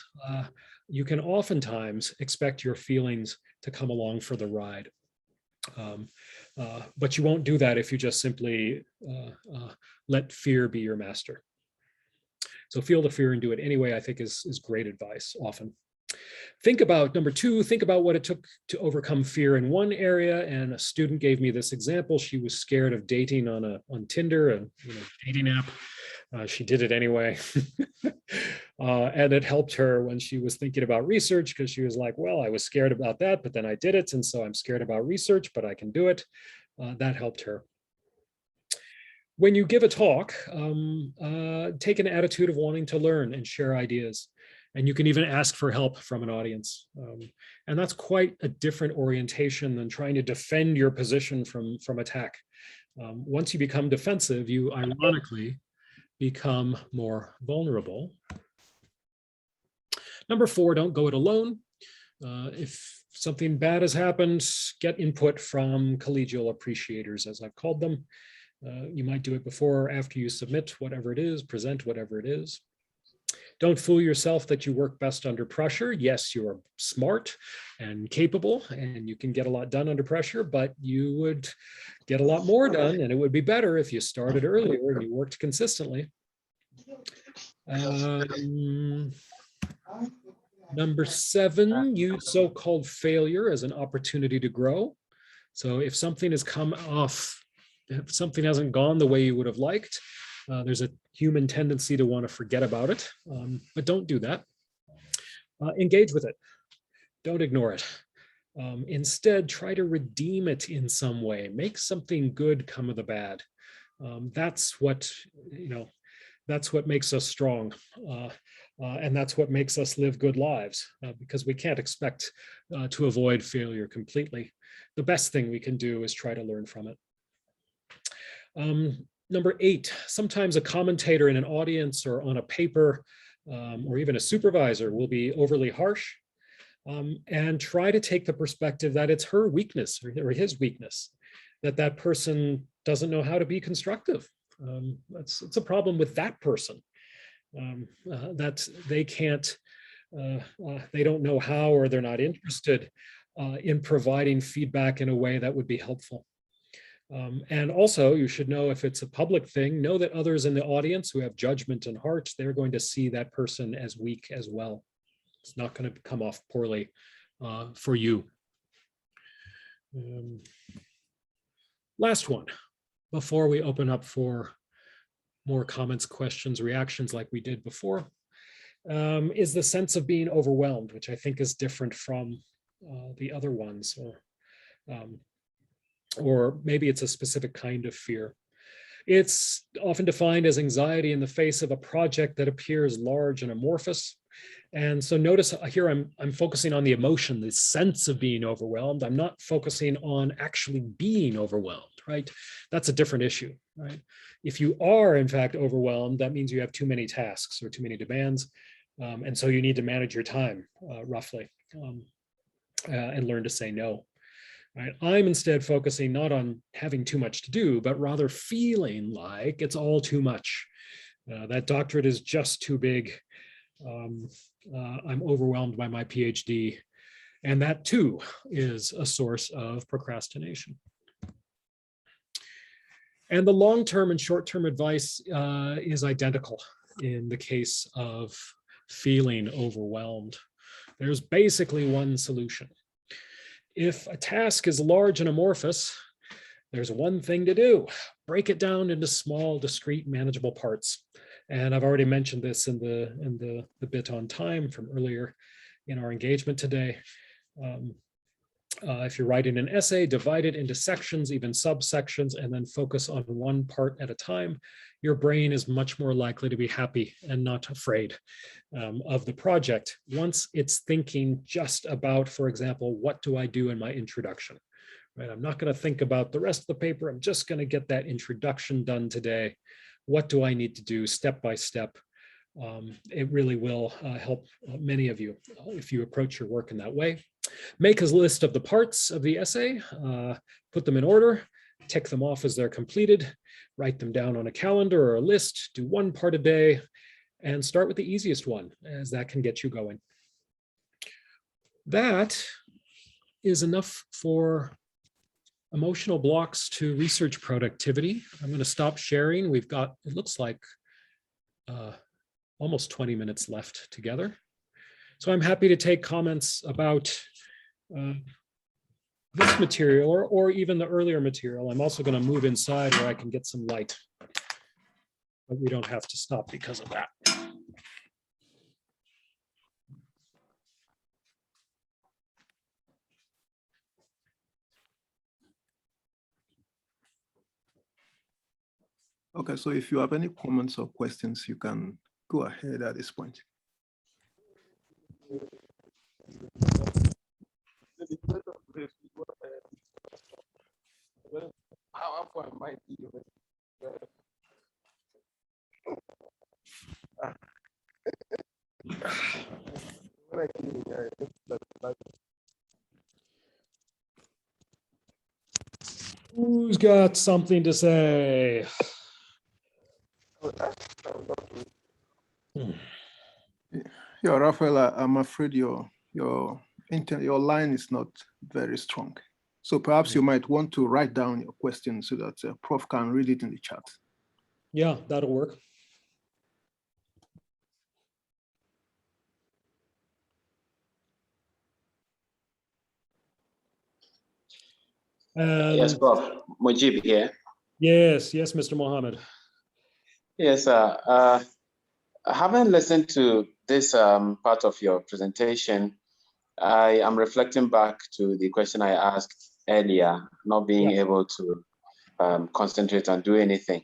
you can oftentimes expect your feelings to come along for the ride. But you won't do that if you just simply let fear be your master. So feel the fear and do it anyway, I think is great advice often. Think about, number two, think about what it took to overcome fear in one area. And a student gave me this example. She was scared of dating on Tinder, a dating app. She did it anyway. And it helped her when she was thinking about research, because she was like, well, I was scared about that, but then I did it. And so I'm scared about research, but I can do it. That helped her. When you give a talk, take an attitude of wanting to learn and share ideas. And you can even ask for help from an audience. And that's quite a different orientation than trying to defend your position from attack. Once you become defensive, you ironically become more vulnerable. Number four, don't go it alone. If something bad has happened, get input from collegial appreciators, as I've called them. You might do it before or after you submit whatever it is, present whatever it is. Don't fool yourself that you work best under pressure. Yes, you are smart and capable, and you can get a lot done under pressure, but you would get a lot more done, and it would be better if you started earlier and you worked consistently. Number seven, use so-called failure as an opportunity to grow. So if something has come off, if something hasn't gone the way you would have liked, there's a human tendency to want to forget about it, but don't do that. Engage with it. Don't ignore it. Instead, try to redeem it in some way. Make something good come of the bad. That's what makes us strong. And that's what makes us live good lives, because we can't expect to avoid failure completely. The best thing we can do is try to learn from it. Number eight, sometimes a commentator in an audience or on a paper or even a supervisor will be overly harsh, and try to take the perspective that it's her weakness or his weakness, that person doesn't know how to be constructive. It's a problem with that person, that they can't, they don't know how, or they're not interested in providing feedback in a way that would be helpful. And also, you should know, if it's a public thing, know that others in the audience who have judgment and heart, they're going to see that person as weak as well. It's not going to come off poorly for you. Last one, before we open up for more comments, questions, reactions like we did before, is the sense of being overwhelmed, which I think is different from the other ones, or maybe it's a specific kind of fear. It's often defined as anxiety in the face of a project that appears large and amorphous. And so notice here, I'm focusing on the emotion, the sense of being overwhelmed. I'm not focusing on actually being overwhelmed, right? That's a different issue, right? If you are in fact overwhelmed, that means you have too many tasks or too many demands. And so you need to manage your time roughly and learn to say no. Right? I'm instead focusing not on having too much to do, but rather feeling like it's all too much. That doctorate is just too big. I'm overwhelmed by my PhD. And that too is a source of procrastination. And the long-term and short-term advice is identical in the case of feeling overwhelmed. There's basically one solution. If a task is large and amorphous, there's one thing to do: break it down into small, discrete, manageable parts. And I've already mentioned this in the bit on time from earlier in our engagement today. If you're writing an essay, divide it into sections, even subsections, and then focus on one part at a time. Your brain is much more likely to be happy and not afraid of the project once it's thinking just about, for example, what do I do in my introduction? Right? I'm not going to think about the rest of the paper. I'm just going to get that introduction done today. What do I need to do step by step? It really will help many of you if you approach your work in that way. Make a list of the parts of the essay, put them in order, tick them off as they're completed, write them down on a calendar or a list, do one part a day, and start with the easiest one, as that can get you going. That is enough for emotional blocks to research productivity. I'm going to stop sharing. We've got, it looks like, almost 20 minutes left together. So I'm happy to take comments about this material or even the earlier material. I'm also going to move inside where I can get some light, but we don't have to stop because of that. Okay, so if you have any comments or questions, you can go ahead at this point. How far might be Who's got something to say? Yeah, Raphael, I'm afraid your line is not very strong. So perhaps you might want to write down your question so that Prof can read it in the chat. Yeah, that'll work. Yes, Prof. Mujib here. Yes, Mr. Mohammed. Yes, having listened to this part of your presentation, I am reflecting back to the question I asked earlier, not being able to concentrate and do anything.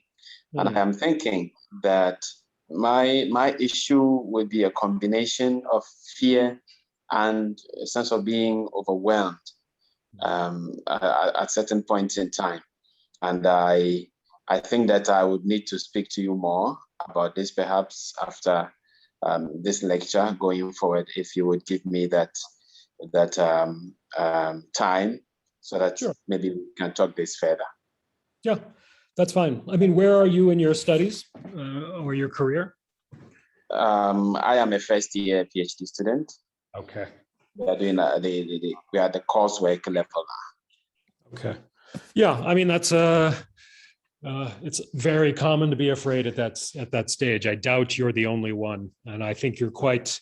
And I am thinking that my issue would be a combination of fear and a sense of being overwhelmed at certain points in time. And I think that I would need to speak to you more about this, perhaps after this lecture going forward, if you would give me that time so that maybe we can talk this further. Yeah, that's fine. I mean, where are you in your studies or your career? I am a first year PhD student. Okay. We are doing we are at the coursework level. Okay. Yeah, I mean, that's it's very common to be afraid at that stage. I doubt you're the only one, and I think you're quite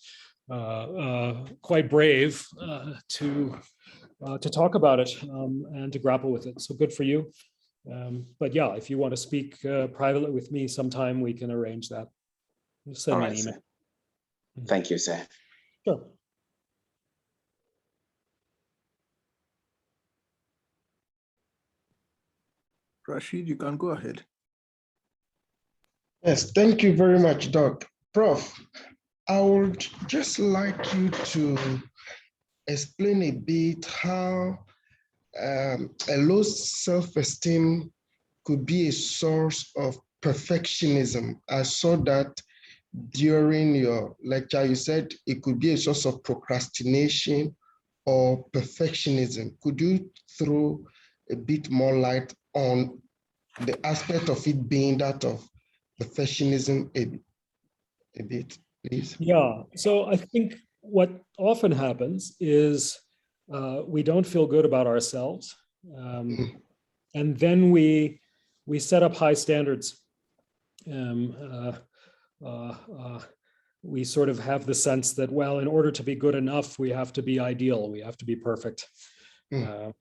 quite brave to talk about it and to grapple with it. So good for you. But yeah, if you want to speak privately with me sometime, we can arrange that. Just send me an email. Sir. Thank you, sir. Sure. Rashid, you can go ahead. Yes, thank you very much, Doc. Prof, I would just like you to explain a bit how a low self-esteem could be a source of perfectionism. I saw that during your lecture. You said it could be a source of procrastination or perfectionism. Could you throw a bit more light on the aspect of it being that of perfectionism a bit, please? Yeah, so I think what often happens is we don't feel good about ourselves. And then we set up high standards. We sort of have the sense that, well, in order to be good enough, we have to be ideal, we have to be perfect. And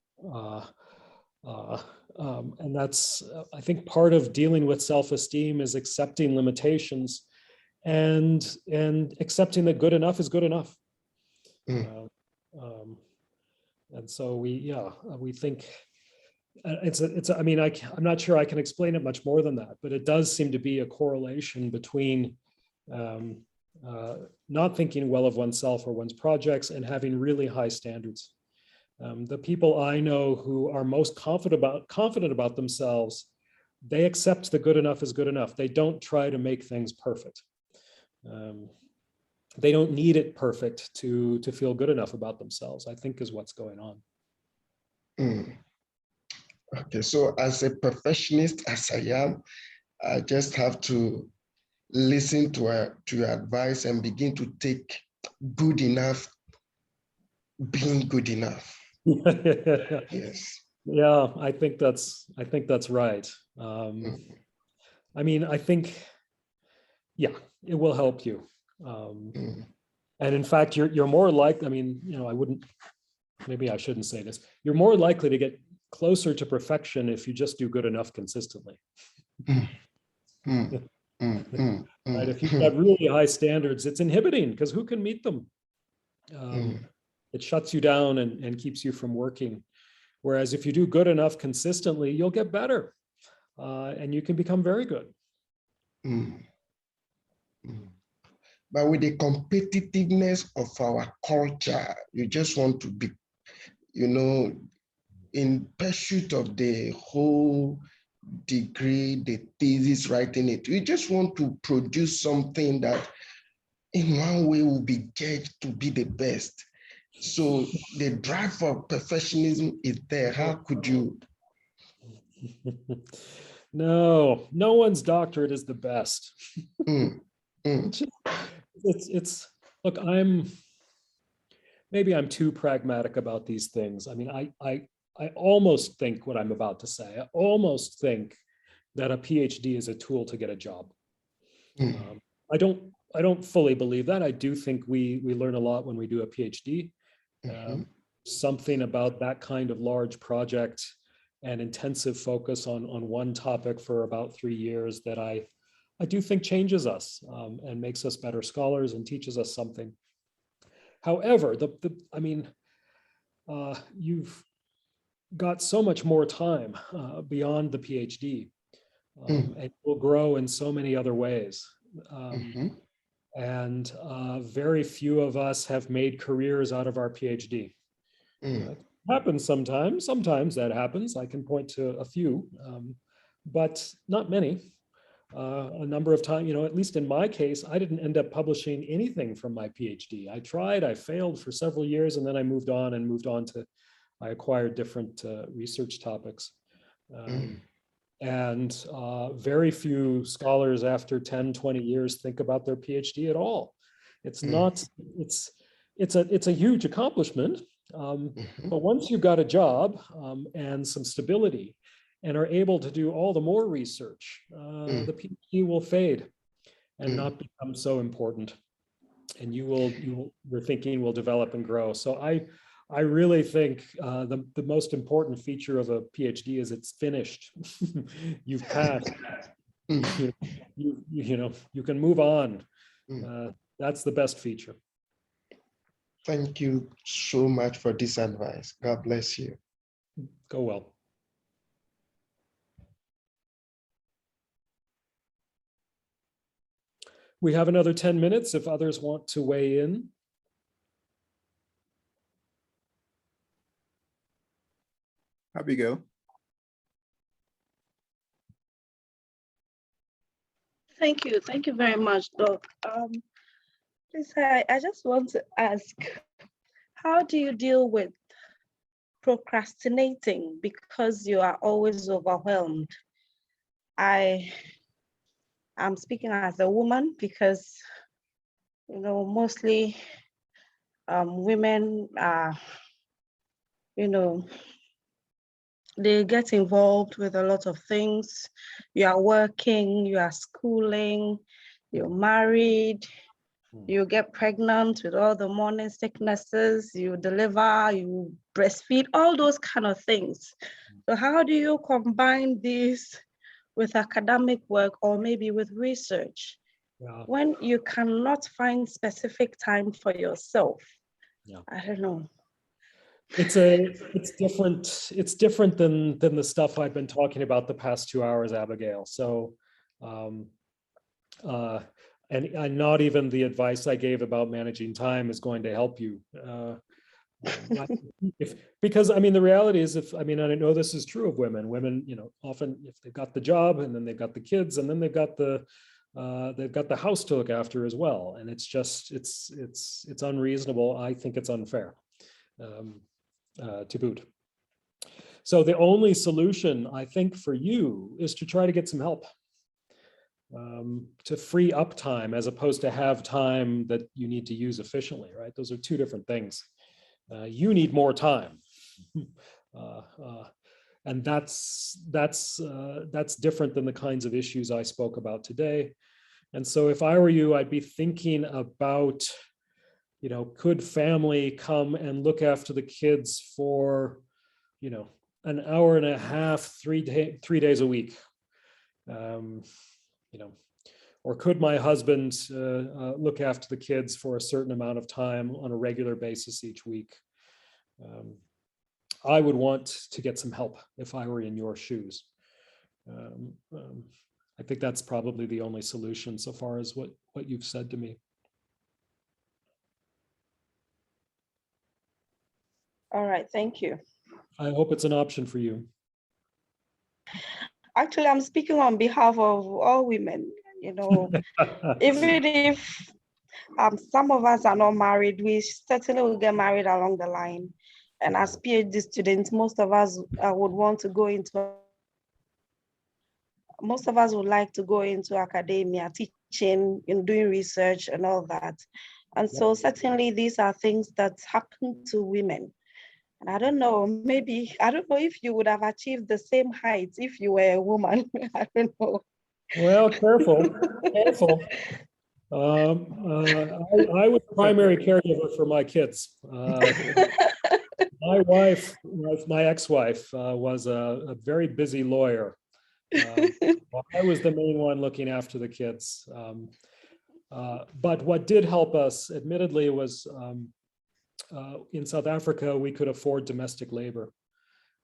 that's, I think, part of dealing with self-esteem is accepting limitations and accepting that good enough is good enough. And so we think I mean, I'm not sure I can explain it much more than that, but it does seem to be a correlation between not thinking well of oneself or one's projects and having really high standards. The people I know who are most confident about themselves, they accept the good enough is good enough. They don't try to make things perfect. They don't need it perfect to feel good enough about themselves, I think, is what's going on. Okay, so as a perfectionist as I am, I just have to listen to your advice and begin to take good enough being good enough. Yes. Yeah, I think that's right. I mean, I think, yeah, it will help you. And in fact, you're more likely, I mean, you know, maybe I shouldn't say this. You're more likely to get closer to perfection if you just do good enough consistently. Right? If you've got really high standards, it's inhibiting because who can meet them? It shuts you down and keeps you from working. Whereas if you do good enough consistently, you'll get better and you can become very good. But with the competitiveness of our culture, you just want to be, you know, in pursuit of the whole degree, the thesis, writing it. We just want to produce something that in one way will be judged to be the best. So the drive for perfectionism is there. How could you? No one's doctorate is the best. It's look, maybe I'm too pragmatic about these things. I mean, I almost think what I'm about to say. I almost think that a PhD is a tool to get a job. I don't fully believe that. I do think we learn a lot when we do a PhD. Something about that kind of large project and intensive focus on one topic for about 3 years that I do think changes us and makes us better scholars and teaches us something. However, I mean, you've got so much more time beyond the PhD, and will grow in so many other ways. And very few of us have made careers out of our PhD. It happens sometimes. Sometimes that happens. I can point to a few, but not many. A number of times, you know, at least in my case, I didn't end up publishing anything from my PhD. I tried, I failed for several years, and then I moved on to, I acquired different research topics. And very few scholars after 10, 20 years think about their PhD at all. It's not, it's a huge accomplishment. But once you've got a job and some stability and are able to do all the more research, the PhD will fade and not become so important. and your thinking will develop and grow. So I really think the most important feature of a PhD is it's finished. You've passed. You can move on. That's the best feature. Thank you so much for this advice. God bless you. Go well. We have another 10 minutes if others want to weigh in. Abigail. Thank you. Thank you very much, Doc. Please, I just want to ask, how do you deal with procrastinating because you are always overwhelmed? I'm speaking as a woman because, mostly women are, they get involved with a lot of things. You are working, you are schooling, you're married, you get pregnant with all the morning sicknesses, you deliver, you breastfeed, all those kind of things. So how do you combine this with academic work or maybe with research when you cannot find specific time for yourself? I don't know. It's different. It's different than the stuff I've been talking about the past 2 hours, Abigail. So, and not even the advice I gave about managing time is going to help you. Because I mean, the reality is, and I know this is true of women. Women, often if they've got the job and then they've got the kids and then they've got the house to look after as well. And it's just it's unreasonable. I think it's unfair. To boot. So the only solution I think for you is to try to get some help, to free up time as opposed to have time that you need to use efficiently, right? Those are two different things. You need more time. And that's different than the kinds of issues I spoke about today. And so if I were you, I'd be thinking about, could family come and look after the kids for, an hour and a half, 3 days a week? Or could my husband look after the kids for a certain amount of time on a regular basis each week? I would want to get some help if I were in your shoes. I think that's probably the only solution so far as what you've said to me. All right, thank you. I hope it's an option for you. Actually, I'm speaking on behalf of all women, even if some of us are not married, we certainly will get married along the line. And as PhD students, most of us would like to go into academia, teaching, doing research and all that. And so certainly these are things that happen to women. And I don't know if you would have achieved the same heights if you were a woman. I don't know. Well, careful. I was the primary caregiver for my kids. My wife, my ex-wife, was a very busy lawyer. I was the main one looking after the kids. But what did help us, admittedly, was in South Africa, we could afford domestic labor.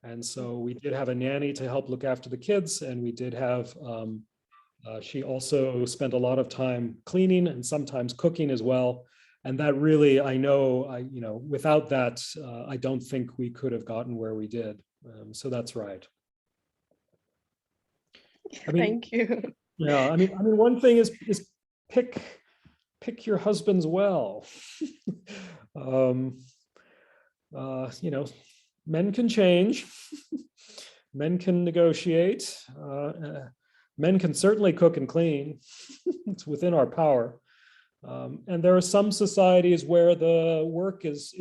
And so we did have a nanny to help look after the kids. And we did have, she also spent a lot of time cleaning and sometimes cooking as well. And that really, without that, I don't think we could have gotten where we did. So that's right. Thank you. Yeah, one thing is pick your husbands well. Men can change, men can negotiate, men can certainly cook and clean. It's within our power. And there are some societies where the work is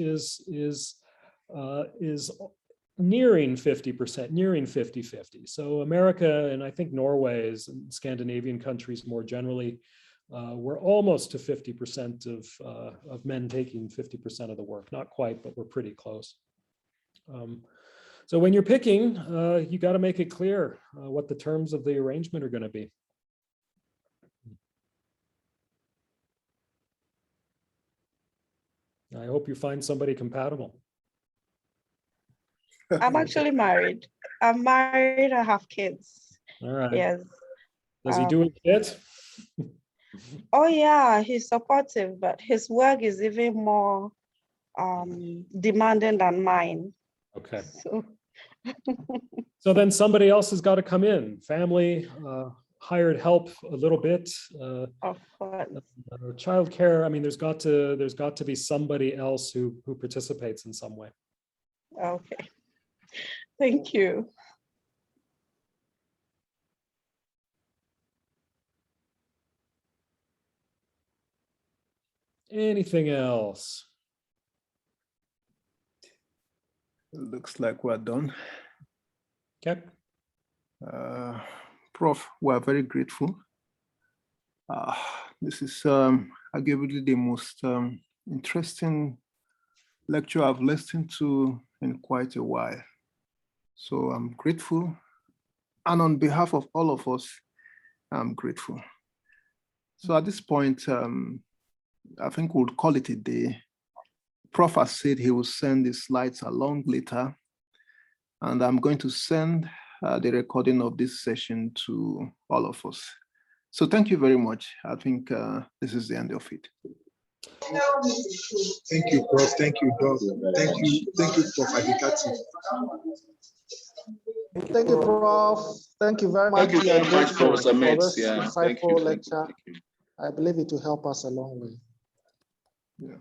nearing 50%, nearing 50-50. So America, and I think Norway and Scandinavian countries more generally, we're almost to 50% of men taking 50% of the work. Not quite, but we're pretty close. So when you're picking, you got to make it clear what the terms of the arrangement are going to be. I hope you find somebody compatible. I'm actually married. I'm married. I have kids. All right. Yes. Does he do it? Oh yeah, he's supportive, but his work is even more demanding than mine. Okay. So. So then somebody else has got to come in. Family, hired help a little bit. Of course. Childcare. I mean, there's got to be somebody else who participates in some way. Okay. Thank you. Anything else? It looks like we're done. Okay. Prof, we're very grateful. This is arguably the most interesting lecture I've listened to in quite a while. So I'm grateful. And on behalf of all of us, I'm grateful. So at this point, I think we'll call it a day. Prof has said he will send the slides along later, and I'm going to send the recording of this session to all of us. So thank you very much. I think this is the end of it. Thank you, Prof. Thank you, Doc. Thank you, Prof. Adikati. Thank you, Prof. Thank you very much. Thank you very much, Professor Metz. This insightful lecture. I believe it will help us a long way. Yeah.